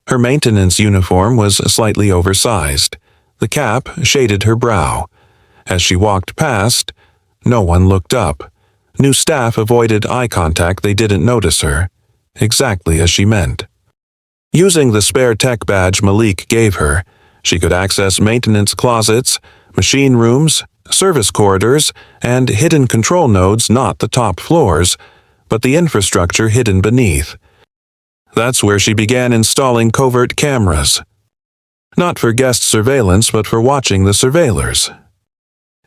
Her maintenance uniform was slightly oversized. The cap shaded her brow. As she walked past, no one looked up. New staff avoided eye contact. They didn't notice her, exactly as she meant. Using the spare tech badge Malik gave her, she could access maintenance closets, machine rooms, service corridors, and hidden control nodes, not the top floors, but the infrastructure hidden beneath. That's where she began installing covert cameras. Not for guest surveillance, but for watching the surveillors.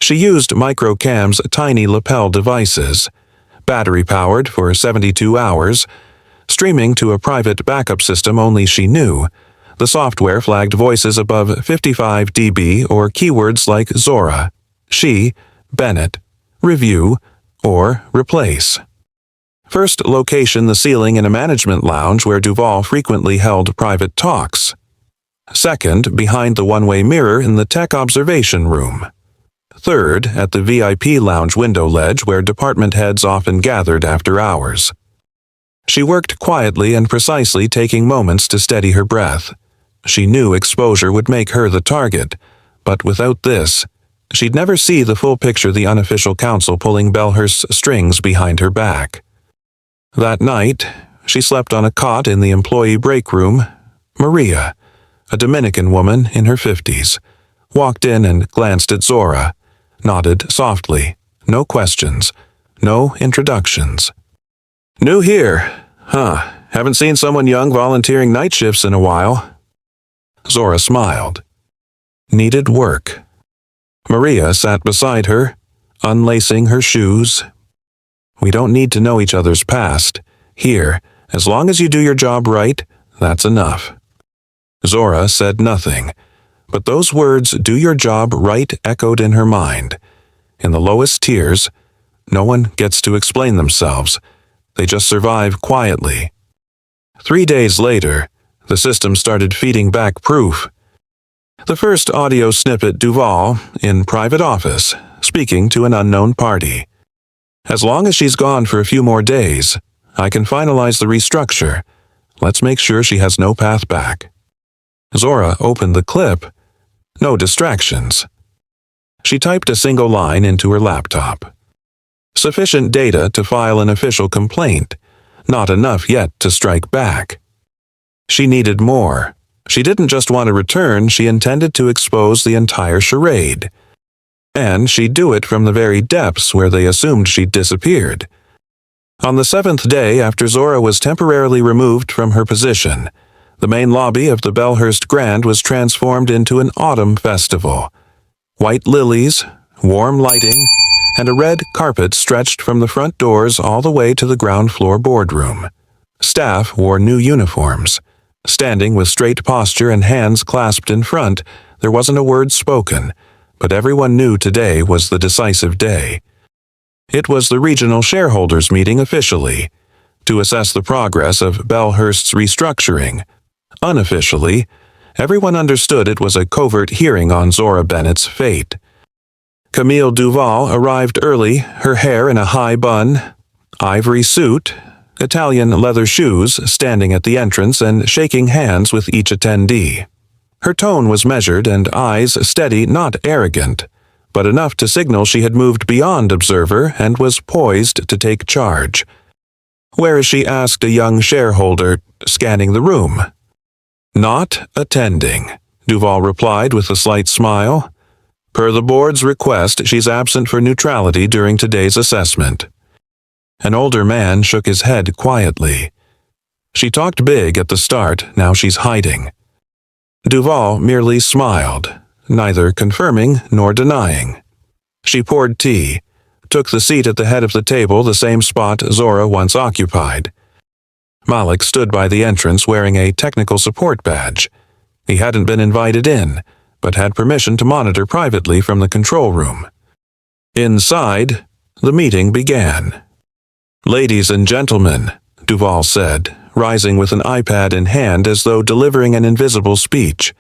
She used Microcam's tiny lapel devices, battery-powered for 72 hours, streaming to a private backup system only she knew. The software flagged voices above 55 dB or keywords like Zora, she, Bennett, review, or replace. First location the ceiling in a management lounge where Duval frequently held private talks. Second, behind the one-way mirror in the tech observation room. Third, at the VIP lounge window ledge where department heads often gathered after hours. She worked quietly and precisely, taking moments to steady her breath. She knew exposure would make her the target, but without this, she'd never see the full picture, the unofficial counsel pulling Bellhurst's strings behind her back. That night, she slept on a cot in the employee break room. Maria, a Dominican woman in her 50s, walked in and glanced at Zora, nodded softly. No questions, no introductions. New here, huh? Haven't seen someone young volunteering night shifts in a while. Zora smiled. Needed work. Maria sat beside her, unlacing her shoes. We don't need to know each other's past. Here, as long as you do your job right, that's enough. Zora said nothing, but those words, do your job right, echoed in her mind. In the lowest tiers, no one gets to explain themselves. They just survive quietly. 3 days later, the system started feeding back proof. The first audio snippet, Duval, in private office, speaking to an unknown party. As long as she's gone for a few more days, I can finalize the restructure. Let's make sure she has no path back. Zora opened the clip. No distractions. She typed a single line into her laptop. Sufficient data to file an official complaint. Not enough yet to strike back. She needed more. She didn't just want a return, she intended to expose the entire charade. And she'd do it from the very depths where they assumed she'd disappeared. On the 7th day after Zora was temporarily removed from her position, the main lobby of the Bellhurst Grand was transformed into an autumn festival. White lilies, warm lighting, and a red carpet stretched from the front doors all the way to the ground floor boardroom. Staff wore new uniforms. Standing with straight posture and hands clasped in front, there wasn't a word spoken, but everyone knew today was the decisive day. It was the regional shareholders meeting officially, to assess the progress of Bellhurst's restructuring. Unofficially, everyone understood it was a covert hearing on Zora Bennett's fate. Camille Duval arrived early, her hair in a high bun, ivory suit, Italian leather shoes, standing at the entrance and shaking hands with each attendee. Her tone was measured and eyes steady, not arrogant, but enough to signal she had moved beyond observer and was poised to take charge. "Where is she?" asked a young shareholder, scanning the room. "Not attending," Duval replied with a slight smile. "Per the board's request, she's absent for neutrality during today's assessment." An older man shook his head quietly. "She talked big at the start, now she's hiding." Duval merely smiled, neither confirming nor denying. She poured tea, took the seat at the head of the table, the same spot Zora once occupied. Malik stood by the entrance wearing a technical support badge. He hadn't been invited in, but had permission to monitor privately from the control room. Inside, the meeting began. "Ladies and gentlemen," Duval said, rising with an iPad in hand as though delivering an invisible speech,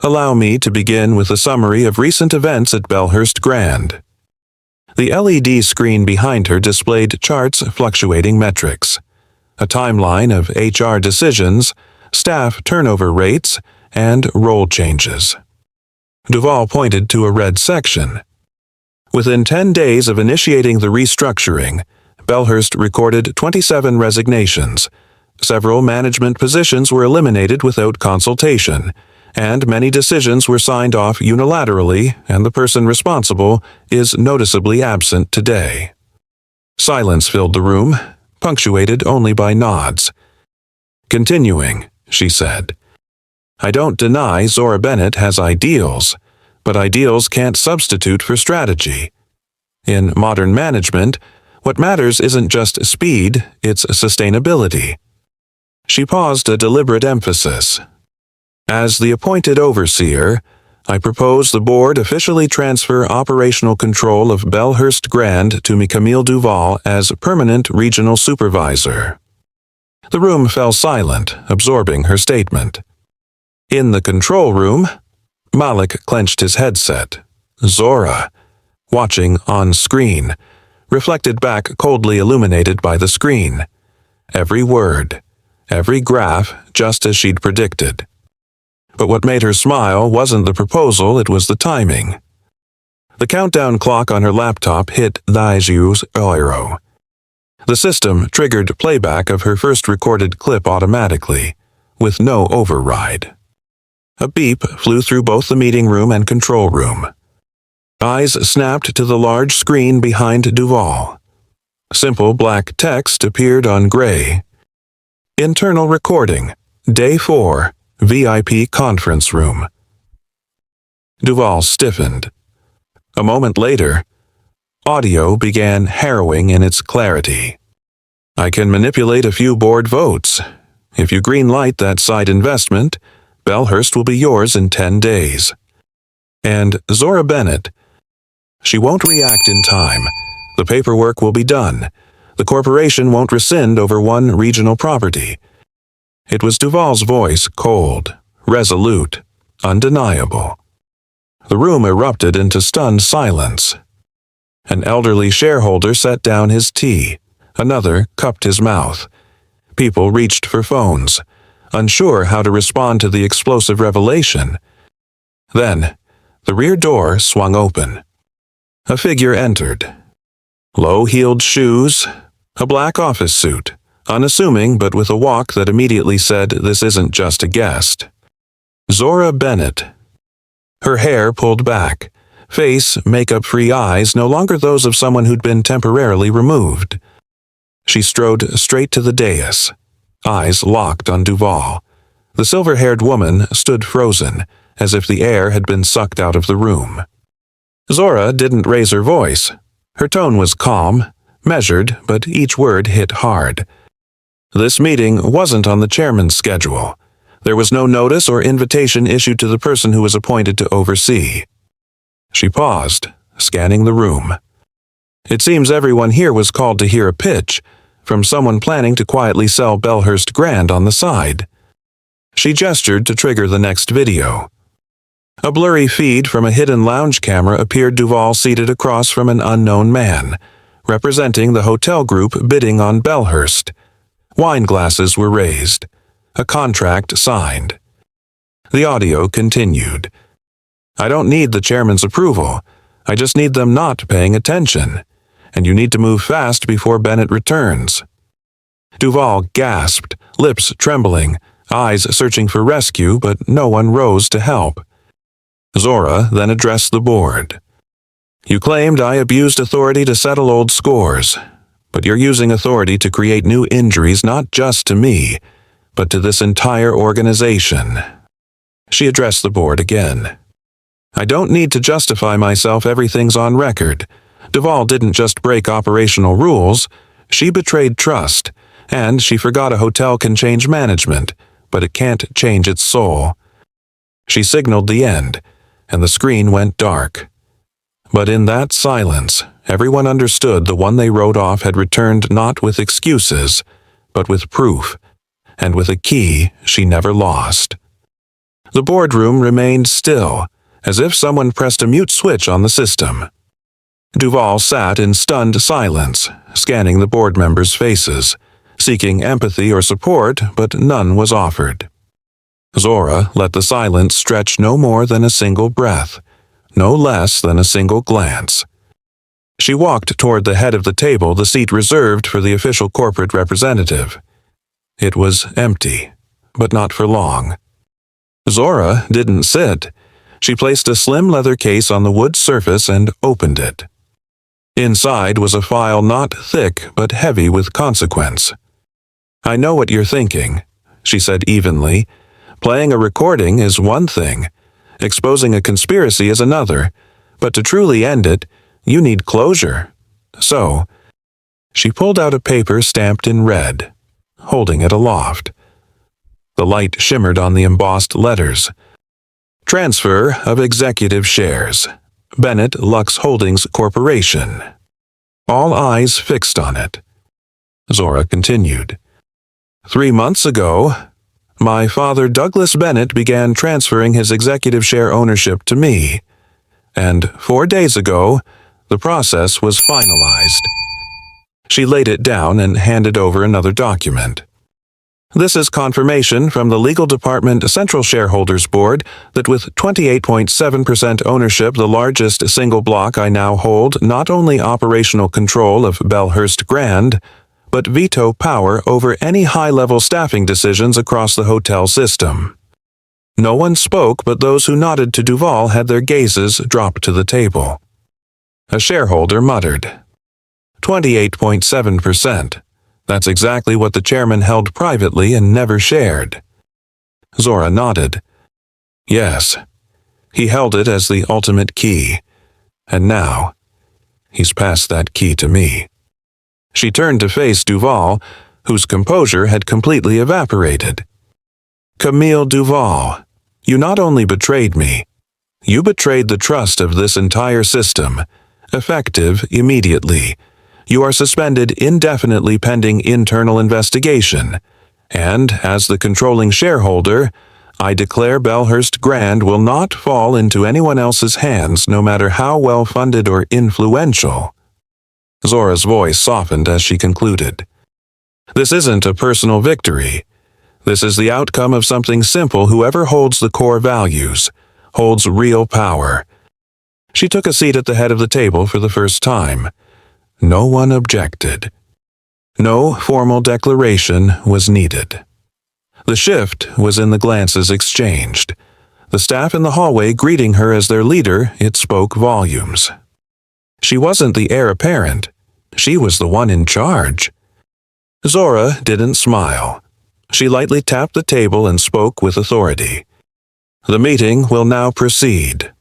"allow me to begin with a summary of recent events at Bellhurst Grand." The LED screen behind her displayed charts fluctuating metrics, a timeline of HR decisions, staff turnover rates, and role changes. Duval pointed to a red section. Within 10 days of initiating the restructuring, Bellhurst recorded 27 resignations. Several management positions were eliminated without consultation, and many decisions were signed off unilaterally, and the person responsible is noticeably absent today. Silence filled the room, punctuated only by nods. "Continuing," she said, "I don't deny Zora Bennett has ideals, but ideals can't substitute for strategy. In modern management, what matters isn't just speed, it's sustainability." She paused, a deliberate emphasis. "As the appointed overseer, I propose the board officially transfer operational control of Bellhurst Grand to Camille Duval as permanent regional supervisor." The room fell silent, absorbing her statement. In the control room, Malik clenched his headset. Zora, watching on screen, reflected back coldly illuminated by the screen. Every word, every graph, just as she'd predicted. But what made her smile wasn't the proposal, it was the timing. The countdown clock on her laptop hit 10:00. The system triggered playback of her first recorded clip automatically, with no override. A beep flew through both the meeting room and control room. Eyes snapped to the large screen behind Duval. Simple black text appeared on gray. "Internal recording, Day 4, VIP conference room." Duval stiffened. A moment later, audio began harrowing in its clarity. "I can manipulate a few board votes. If you greenlight that side investment, Bellhurst will be yours in 10 days. And Zora Bennett, she won't react in time. The paperwork will be done. The corporation won't rescind over one regional property." It was Duval's voice, cold, resolute, undeniable. The room erupted into stunned silence. An elderly shareholder set down his tea. Another cupped his mouth. People reached for phones, unsure how to respond to the explosive revelation. Then, the rear door swung open. A figure entered. Low-heeled shoes, a black office suit, unassuming but with a walk that immediately said this isn't just a guest. Zora Bennett. Her hair pulled back, face, makeup-free eyes no longer those of someone who'd been temporarily removed. She strode straight to the dais, eyes locked on Duval. The silver-haired woman stood frozen, as if the air had been sucked out of the room. Zora didn't raise her voice. Her tone was calm, measured, but each word hit hard. This meeting wasn't on the chairman's schedule. There was no notice or invitation issued to the person who was appointed to oversee. She paused, scanning the room. It seems everyone here was called to hear a pitch from someone planning to quietly sell Bellhurst Grand on the side. She gestured to trigger the next video. A blurry feed from a hidden lounge camera appeared Duval seated across from an unknown man, representing the hotel group bidding on Bellhurst. Wine glasses were raised. A contract signed. The audio continued. I don't need the chairman's approval. I just need them not paying attention. And you need to move fast before Bennett returns. Duval gasped, lips trembling, eyes searching for rescue, but no one rose to help. Zora then addressed the board. You claimed I abused authority to settle old scores, but you're using authority to create new injuries not just to me, but to this entire organization. She addressed the board again. I don't need to justify myself, everything's on record. Duval didn't just break operational rules, she betrayed trust, and she forgot a hotel can change management, but it can't change its soul. She signaled the end, and the screen went dark. But in that silence, everyone understood the one they wrote off had returned not with excuses, but with proof, and with a key she never lost. The boardroom remained still, as if someone pressed a mute switch on the system. Duval sat in stunned silence, scanning the board members' faces, seeking empathy or support, but none was offered. Zora let the silence stretch no more than a single breath, no less than a single glance. She walked toward the head of the table, the seat reserved for the official corporate representative. It was empty, but not for long. Zora didn't sit. She placed a slim leather case on the wood surface and opened it. Inside was a file not thick but heavy with consequence. I know what you're thinking, she said evenly. Playing a recording is one thing. Exposing a conspiracy is another. But to truly end it, you need closure. So, she pulled out a paper stamped in red, holding it aloft. The light shimmered on the embossed letters. Transfer of executive shares. Bennett Lux Holdings Corporation. All eyes fixed on it. Zora continued. 3 months ago, my father Douglas Bennett began transferring his executive share ownership to me, and 4 days ago, the process was finalized. She laid it down and handed over another document. This is confirmation from the Legal Department Central Shareholders Board that with 28.7% ownership, the largest single block, I now hold not only operational control of Bellhurst Grand, but veto power over any high-level staffing decisions across the hotel system. No one spoke, but those who nodded to Duval had their gazes drop to the table. A shareholder muttered, 28.7%. That's exactly what the chairman held privately and never shared. Zora nodded. Yes, he held it as the ultimate key, and now he's passed that key to me. She turned to face Duval, whose composure had completely evaporated. Camille Duval, you not only betrayed me, you betrayed the trust of this entire system, effective immediately. You are suspended indefinitely pending internal investigation, and as the controlling shareholder, I declare Bellhurst Grand will not fall into anyone else's hands, no matter how well-funded or influential. Zora's voice softened as she concluded. This isn't a personal victory. This is the outcome of something simple. Whoever holds the core values holds real power. She took a seat at the head of the table for the first time. No one objected. No formal declaration was needed. The shift was in the glances exchanged. The staff in the hallway greeting her as their leader, it spoke volumes. She wasn't the heir apparent. She was the one in charge. Zora didn't smile. She lightly tapped the table and spoke with authority. The meeting will now proceed.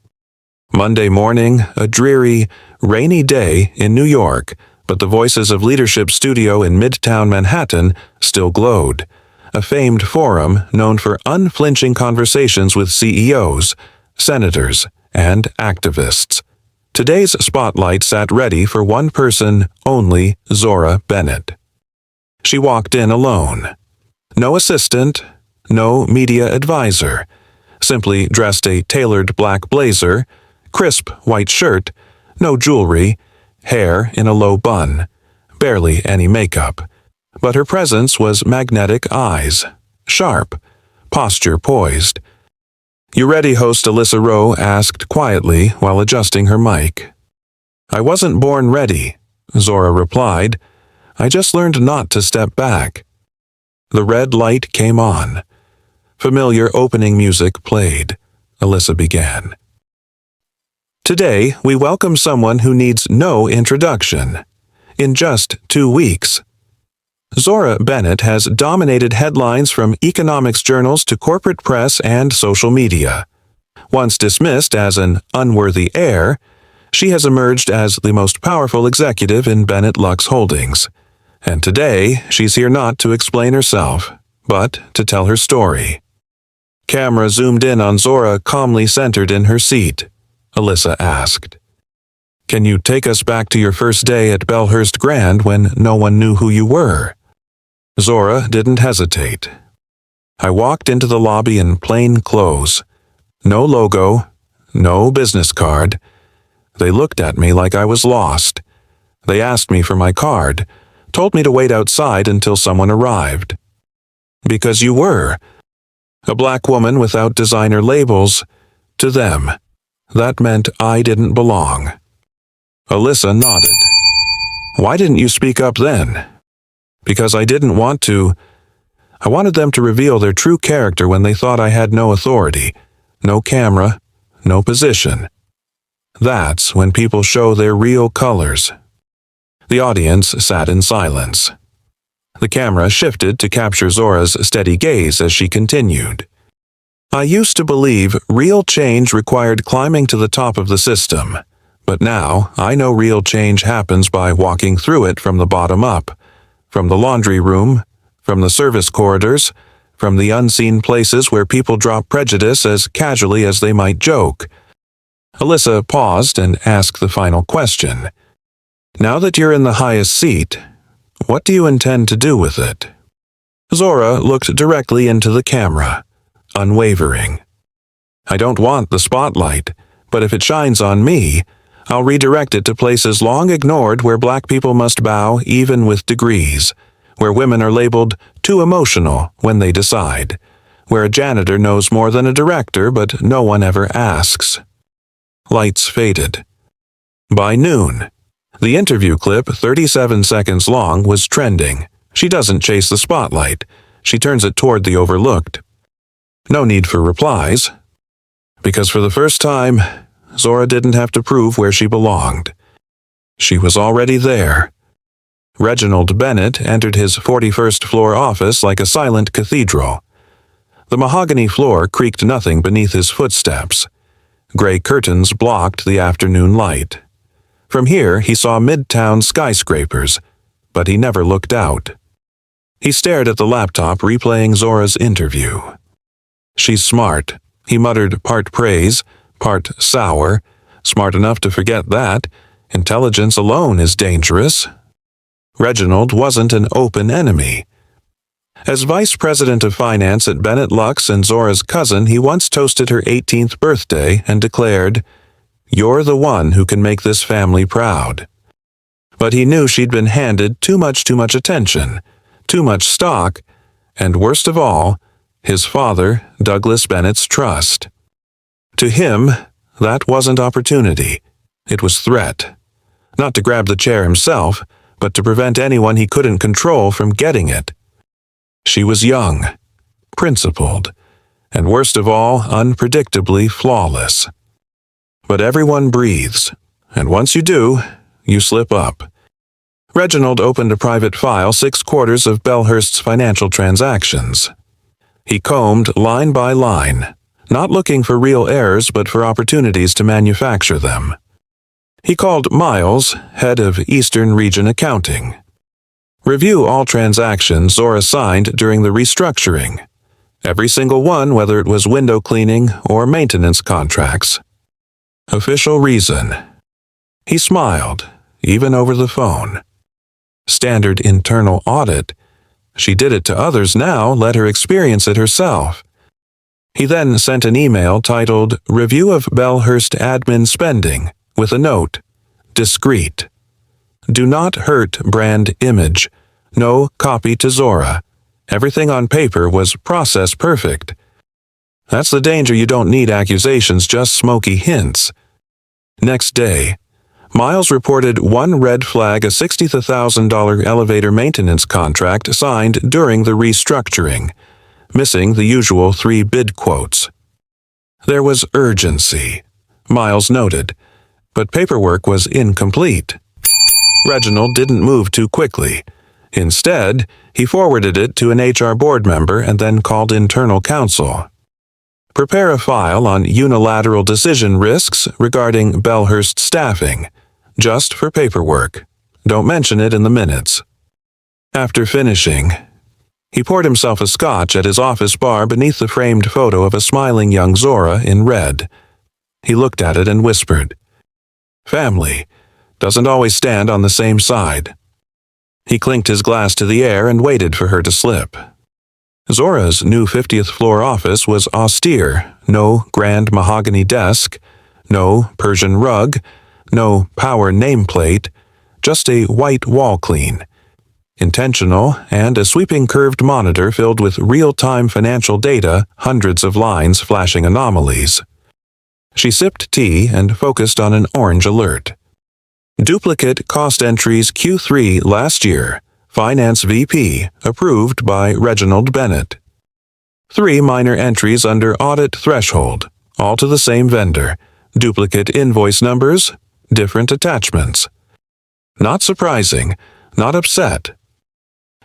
Monday morning, a dreary, rainy day in New York, but the Voices of Leadership studio in Midtown Manhattan still glowed, a famed forum known for unflinching conversations with CEOs, senators, and activists. Today's spotlight sat ready for one person only, Zora Bennett. She walked in alone. No assistant, no media advisor, simply dressed a tailored black blazer, crisp white shirt, no jewelry, hair in a low bun, barely any makeup. But her presence was magnetic eyes, sharp, posture poised. "You ready?" host Alyssa Rowe asked quietly while adjusting her mic. "I wasn't born ready," Zora replied. "I just learned not to step back." The red light came on. Familiar opening music played. Alyssa began. "Today, we welcome someone who needs no introduction. In just 2 weeks, Zora Bennett has dominated headlines from economics journals to corporate press and social media. Once dismissed as an unworthy heir, she has emerged as the most powerful executive in Bennett Lux Holdings. And today, she's here not to explain herself, but to tell her story." Camera zoomed in on Zora, calmly centered in her seat. Alyssa asked, "Can you take us back to your first day at Bellhurst Grand when no one knew who you were?" Zora didn't hesitate. "I walked into the lobby in plain clothes. No logo, no business card. They looked at me like I was lost. They asked me for my card, told me to wait outside until someone arrived. Because you were a black woman without designer labels. To them, that meant I didn't belong." Alyssa nodded. "Why didn't you speak up then?" "Because I didn't want to. I wanted them to reveal their true character when they thought I had no authority, no camera, no position. That's when people show their real colors." The audience sat in silence. The camera shifted to capture Zora's steady gaze as she continued. "I used to believe real change required climbing to the top of the system, but now I know real change happens by walking through it from the bottom up. From the laundry room, from the service corridors, from the unseen places where people drop prejudice as casually as they might joke." Alyssa paused and asked the final question. "Now that you're in the highest seat, what do you intend to do with it?" Zora looked directly into the camera, unwavering. "I don't want the spotlight, but if it shines on me, I'll redirect it to places long ignored where black people must bow even with degrees, where women are labeled too emotional when they decide, where a janitor knows more than a director but no one ever asks." Lights faded. By noon, the interview clip, 37 seconds long, was trending. She doesn't chase the spotlight. She turns it toward the overlooked. No need for replies. Because for the first time, Zora didn't have to prove where she belonged. She was already there. Reginald Bennett entered his 41st floor office like a silent cathedral. The mahogany floor creaked nothing beneath his footsteps. Gray curtains blocked the afternoon light. From here, he saw midtown skyscrapers, but he never looked out. He stared at the laptop, replaying Zora's interview. "She's smart," he muttered, part praise, part sour. "Smart enough to forget that. Intelligence alone is dangerous." Reginald wasn't an open enemy. As vice president of finance at Bennett Lux and Zora's cousin, he once toasted her 18th birthday and declared, "You're the one who can make this family proud." But he knew she'd been handed too much attention, too much stock, and worst of all, his father, Douglas Bennett's trust. To him, that wasn't opportunity. It was threat. Not to grab the chair himself, but to prevent anyone he couldn't control from getting it. She was young, principled, and worst of all, unpredictably flawless. But everyone breathes, and once you do, you slip up. Reginald opened a private file 6/4 of Bellhurst's financial transactions. He combed line by line, not looking for real errors but for opportunities to manufacture them. He called Miles, head of Eastern Region Accounting. Review all transactions Zora signed during the restructuring. Every single one, whether it was window cleaning or maintenance contracts. Official reason. He smiled, even over the phone. Standard internal audit. She did it to others now, let her experience it herself. He then sent an email titled Review of Bellhurst Admin Spending, with a note, discreet. Do not hurt brand image. No copy to Zora. Everything on paper was process perfect. That's the danger. You don't need accusations, just smoky hints. Next day, Miles reported one red flag: a $60,000 elevator maintenance contract signed during the restructuring, missing the usual 3 bid quotes. There was urgency, Miles noted, but paperwork was incomplete. Reginald didn't move too quickly. Instead, he forwarded it to an HR board member and then called internal counsel. Prepare a file on unilateral decision risks regarding Bellhurst staffing, just for paperwork. Don't mention it in the minutes. After finishing, he poured himself a scotch at his office bar beneath the framed photo of a smiling young Zora in red. He looked at it and whispered, "Family doesn't always stand on the same side." He clinked his glass to the air and waited for her to slip. Zora's new 50th floor office was austere, no grand mahogany desk, no Persian rug, no power nameplate, just a white wall clean. Intentional, and a sweeping curved monitor filled with real-time financial data, hundreds of lines flashing anomalies. She sipped tea and focused on an orange alert. Duplicate cost entries Q3 last year, Finance VP, approved by Reginald Bennett. 3 minor entries under audit threshold, all to the same vendor, duplicate invoice numbers, different attachments. Not surprising, not upset.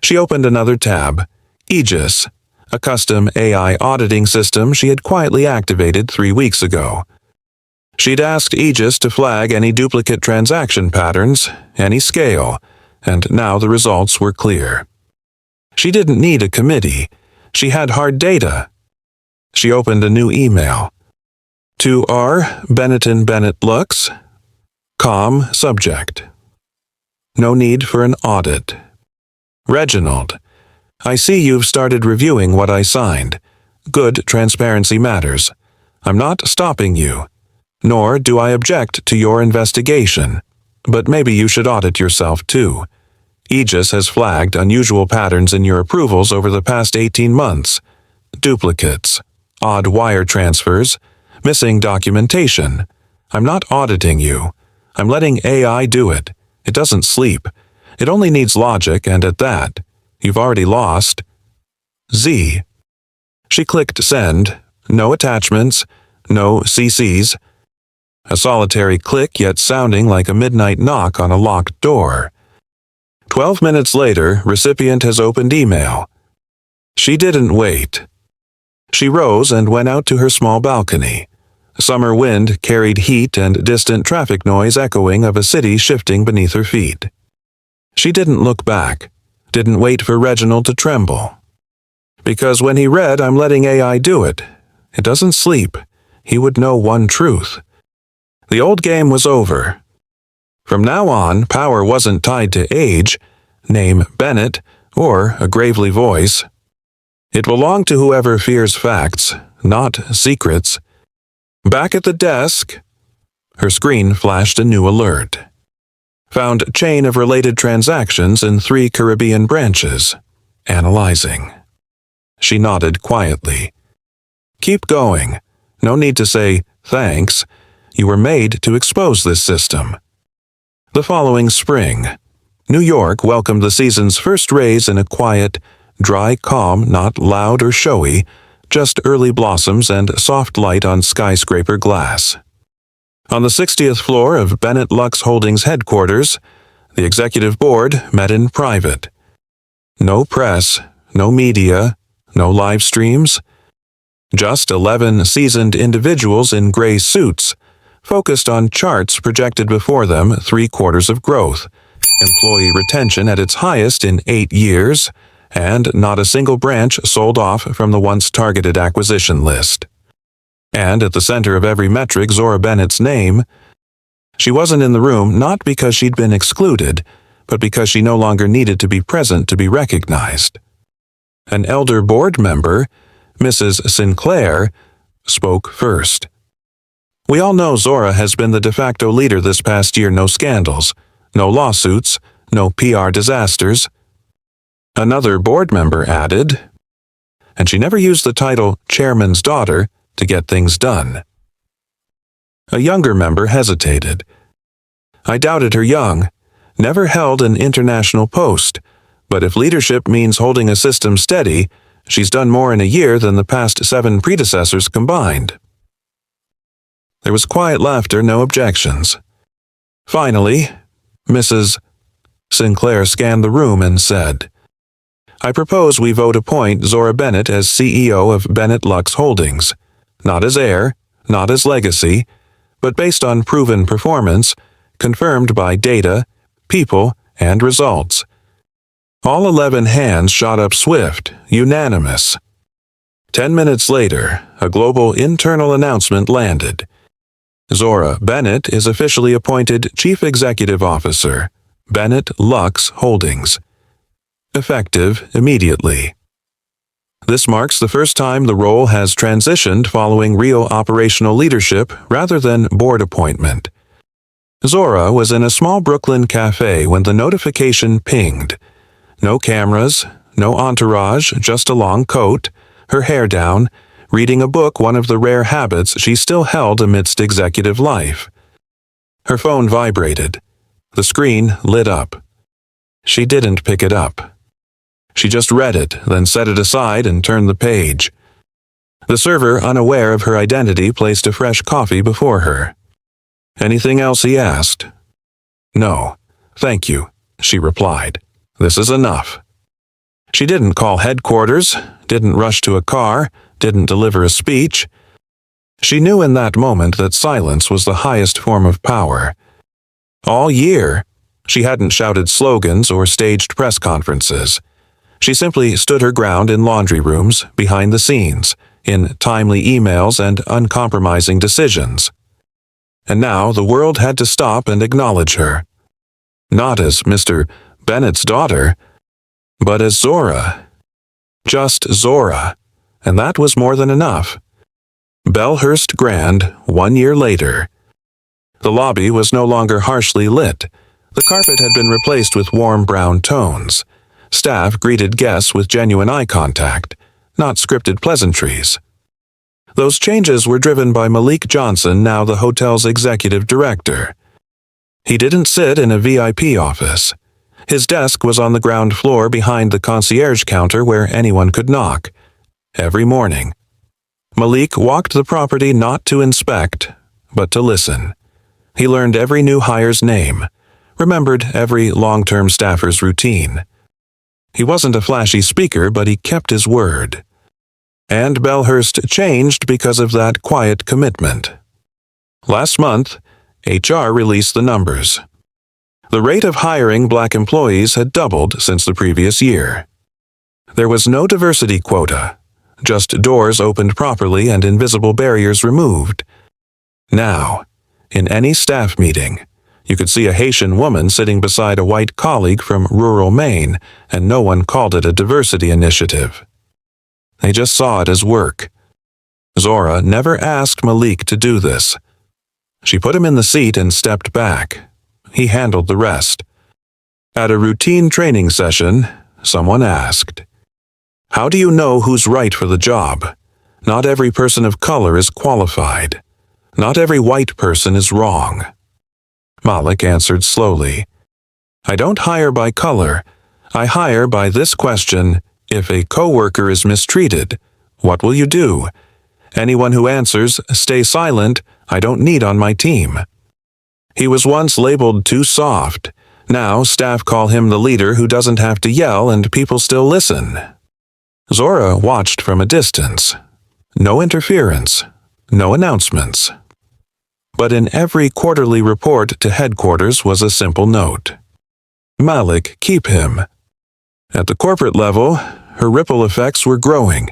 She opened another tab, Aegis, a custom AI auditing system she had quietly activated 3 weeks ago. She'd asked Aegis to flag any duplicate transaction patterns, any scale, and now the results were clear. She didn't need a committee. She had hard data. She opened a new email. To R. Bennett & Bennett Lux. Com. Subject. No need for an audit. Reginald, I see you've started reviewing what I signed. Good transparency matters. I'm not stopping you. Nor do I object to your investigation. But maybe you should audit yourself too. Aegis has flagged unusual patterns in your approvals over the past 18 months. Duplicates, odd wire transfers, missing documentation. I'm not auditing you. I'm letting AI do it. It doesn't sleep. It only needs logic, and at that, you've already lost. Z. She clicked send. No attachments. No CCs. A solitary click, yet sounding like a midnight knock on a locked door. 12 minutes later, recipient has opened email. She didn't wait. She rose and went out to her small balcony. Summer wind carried heat and distant traffic noise echoing of a city shifting beneath her feet. She didn't look back, didn't wait for Reginald to tremble. Because when he read, I'm letting AI do it, it doesn't sleep, he would know one truth. The old game was over. From now on, power wasn't tied to age, name Bennett, or a gravely voice. It belonged to whoever fears facts, not secrets. Back at the desk, her screen flashed a new alert. Found chain of related transactions in 3 Caribbean branches. Analyzing. She nodded quietly. Keep going. No need to say thanks. You were made to expose this system. The following spring, New York welcomed the season's first rays in a quiet, dry calm, not loud or showy, just early blossoms and soft light on skyscraper glass. On the 60th floor of Bennett Lux Holdings headquarters, the executive board met in private. No press, no media, no live streams. Just 11 seasoned individuals in gray suits, focused on charts projected before them 3/4 of growth, employee retention at its highest in 8 years, and not a single branch sold off from the once targeted acquisition list. And at the center of every metric Zora Bennett's name. She wasn't in the room not because she'd been excluded, but because she no longer needed to be present to be recognized. An elder board member, Mrs. Sinclair, spoke first. We all know Zora has been the de facto leader this past year. No scandals, no lawsuits, no PR disasters. Another board member added, and she never used the title chairman's daughter to get things done. A younger member hesitated. I doubted her young, never held an international post, but if leadership means holding a system steady, she's done more in a year than the past 7 predecessors combined. There was quiet laughter, no objections. Finally, Mrs. Sinclair scanned the room and said, I propose we vote appoint Zora Bennett as CEO of Bennett Lux Holdings, not as heir, not as legacy, but based on proven performance, confirmed by data, people, and results. All 11 hands shot up swift, unanimous. 10 minutes later, a global internal announcement landed. Zora Bennett is officially appointed Chief Executive Officer, Bennett Lux Holdings. Effective immediately. This marks the first time the role has transitioned following real operational leadership rather than board appointment. Zora was in a small Brooklyn cafe when the notification pinged. No cameras, no entourage, just a long coat, her hair down, reading a book, one of the rare habits she still held amidst executive life. Her phone vibrated. The screen lit up. She didn't pick it up. She just read it, then set it aside and turned the page. The server, unaware of her identity, placed a fresh coffee before her. Anything else, he asked. No, thank you, she replied. This is enough. She didn't call headquarters, didn't rush to a car, didn't deliver a speech. She knew in that moment that silence was the highest form of power. All year, she hadn't shouted slogans or staged press conferences. She simply stood her ground in laundry rooms, behind the scenes, in timely emails and uncompromising decisions. And now the world had to stop and acknowledge her. Not as Mr. Bennett's daughter, but as Zora. Just Zora, and that was more than enough. Bellhurst Grand, 1 year later. The lobby was no longer harshly lit. The carpet had been replaced with warm brown tones. Staff greeted guests with genuine eye contact, not scripted pleasantries. Those changes were driven by Malik Johnson, now the hotel's executive director. He didn't sit in a VIP office. His desk was on the ground floor behind the concierge counter where anyone could knock. Every morning, Malik walked the property not to inspect, but to listen. He learned every new hire's name, remembered every long-term staffer's routine. He wasn't a flashy speaker, but he kept his word. And Bellhurst changed because of that quiet commitment. Last month, HR released the numbers. The rate of hiring Black employees had doubled since the previous year. There was no diversity quota, just doors opened properly and invisible barriers removed. Now, in any staff meeting, you could see a Haitian woman sitting beside a white colleague from rural Maine, and no one called it a diversity initiative. They just saw it as work. Zora never asked Malik to do this. She put him in the seat and stepped back. He handled the rest. At a routine training session, someone asked, "How do you know who's right for the job? Not every person of color is qualified. Not every white person is wrong." Malik answered slowly, "I don't hire by color. I hire by this question: if a coworker is mistreated, What will you do? Anyone who answers, stay silent, I don't need on my team. He was once labeled too soft. Now staff call him the leader who doesn't have to yell and people still listen. Zora watched from a distance. No interference, no announcements. But in every quarterly report to headquarters was a simple note. Malik, keep him. At the corporate level, her ripple effects were growing.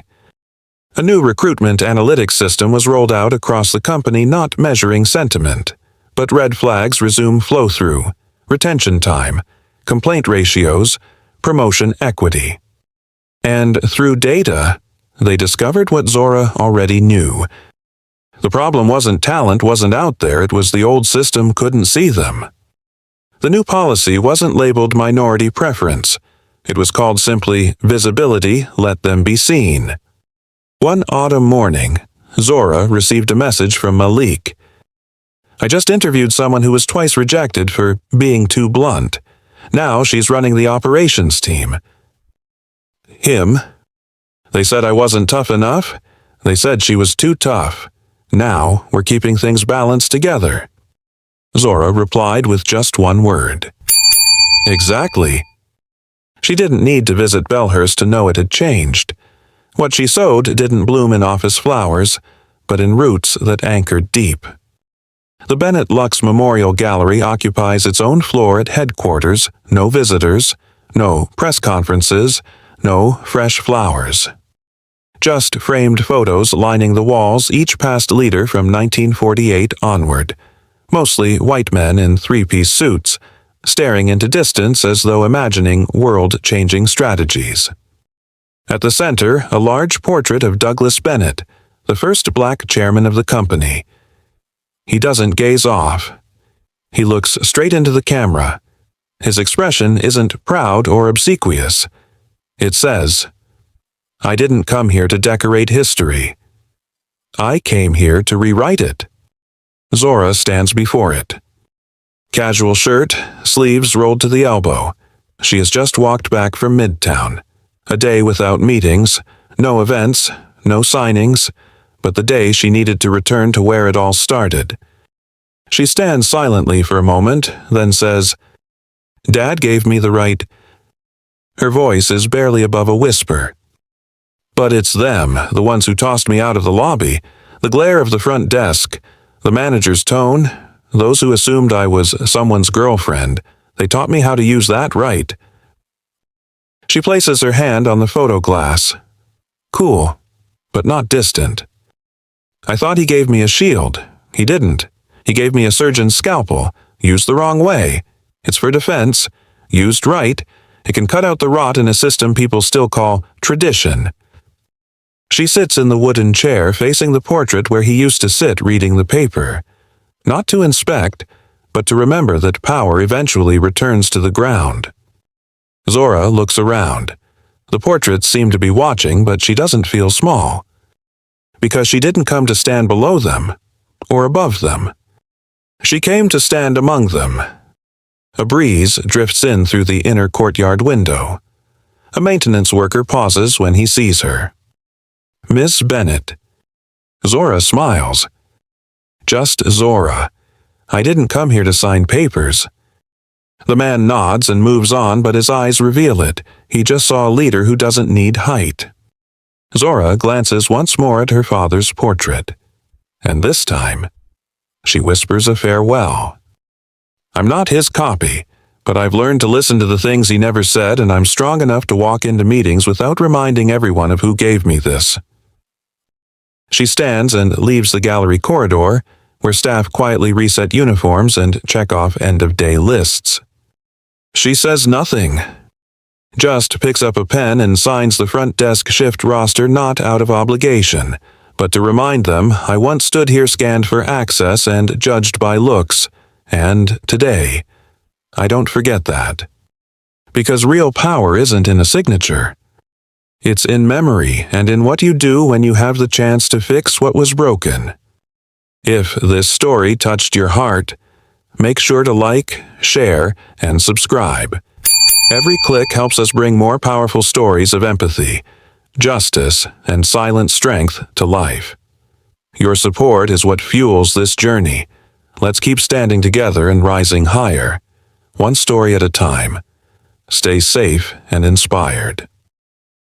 A new recruitment analytics system was rolled out across the company, not measuring sentiment, but red flags resume flow-through, retention time, complaint ratios, promotion equity. And through data, they discovered what Zora already knew. The problem wasn't talent wasn't out there, it was the old system couldn't see them. The new policy wasn't labeled minority preference. It was called simply visibility, let them be seen. One autumn morning, Zora received a message from Malik. I just interviewed someone who was twice rejected for being too blunt. Now she's running the operations team. Him? They said I wasn't tough enough. They said she was too tough. Now we're keeping things balanced together. Zora replied with just one word. Exactly. She didn't need to visit Bellhurst to know it had changed. What she sowed didn't bloom in office flowers, but in roots that anchored deep. The Bennett Lux Memorial Gallery occupies its own floor at headquarters, no visitors, no press conferences, no fresh flowers. Just framed photos lining the walls, each past leader from 1948 onward, mostly white men in three-piece suits, staring into distance as though imagining world-changing strategies. At the center, a large portrait of Douglas Bennett, the first black chairman of the company. He doesn't gaze off. He looks straight into the camera. His expression isn't proud or obsequious. It says, I didn't come here to decorate history. I came here to rewrite it. Zora stands before it. Casual shirt, sleeves rolled to the elbow. She has just walked back from Midtown. A day without meetings, no events, no signings, but the day she needed to return to where it all started. She stands silently for a moment, then says, Dad gave me the right. Her voice is barely above a whisper. But it's them, the ones who tossed me out of the lobby, the glare of the front desk, the manager's tone, those who assumed I was someone's girlfriend. They taught me how to use that right. She places her hand on the photo glass. Cool, but not distant. I thought he gave me a shield. He didn't. He gave me a surgeon's scalpel, used the wrong way. It's for defense. Used right, it can cut out the rot in a system people still call tradition. She sits in the wooden chair facing the portrait where he used to sit reading the paper. Not to inspect, but to remember that power eventually returns to the ground. Zora looks around. The portraits seem to be watching, but she doesn't feel small. Because she didn't come to stand below them, or above them. She came to stand among them. A breeze drifts in through the inner courtyard window. A maintenance worker pauses when he sees her. Miss Bennett. Zora smiles. Just Zora. I didn't come here to sign papers. The man nods and moves on, but his eyes reveal it. He just saw a leader who doesn't need height. Zora glances once more at her father's portrait. And this time, she whispers a farewell. I'm not his copy, but I've learned to listen to the things he never said, and I'm strong enough to walk into meetings without reminding everyone of who gave me this. She stands and leaves the gallery corridor, where staff quietly reset uniforms and check off end-of-day lists. She says nothing. Just picks up a pen and signs the front desk shift roster, not out of obligation, but to remind them I once stood here scanned for access and judged by looks, and today, I don't forget that. Because real power isn't in a signature. It's in memory and in what you do when you have the chance to fix what was broken. If this story touched your heart, make sure to like, share, and subscribe. Every click helps us bring more powerful stories of empathy. justice, and silent strength to life. Your support is what fuels this journey. Let's keep standing together and rising higher, one story at a time. Stay safe and inspired.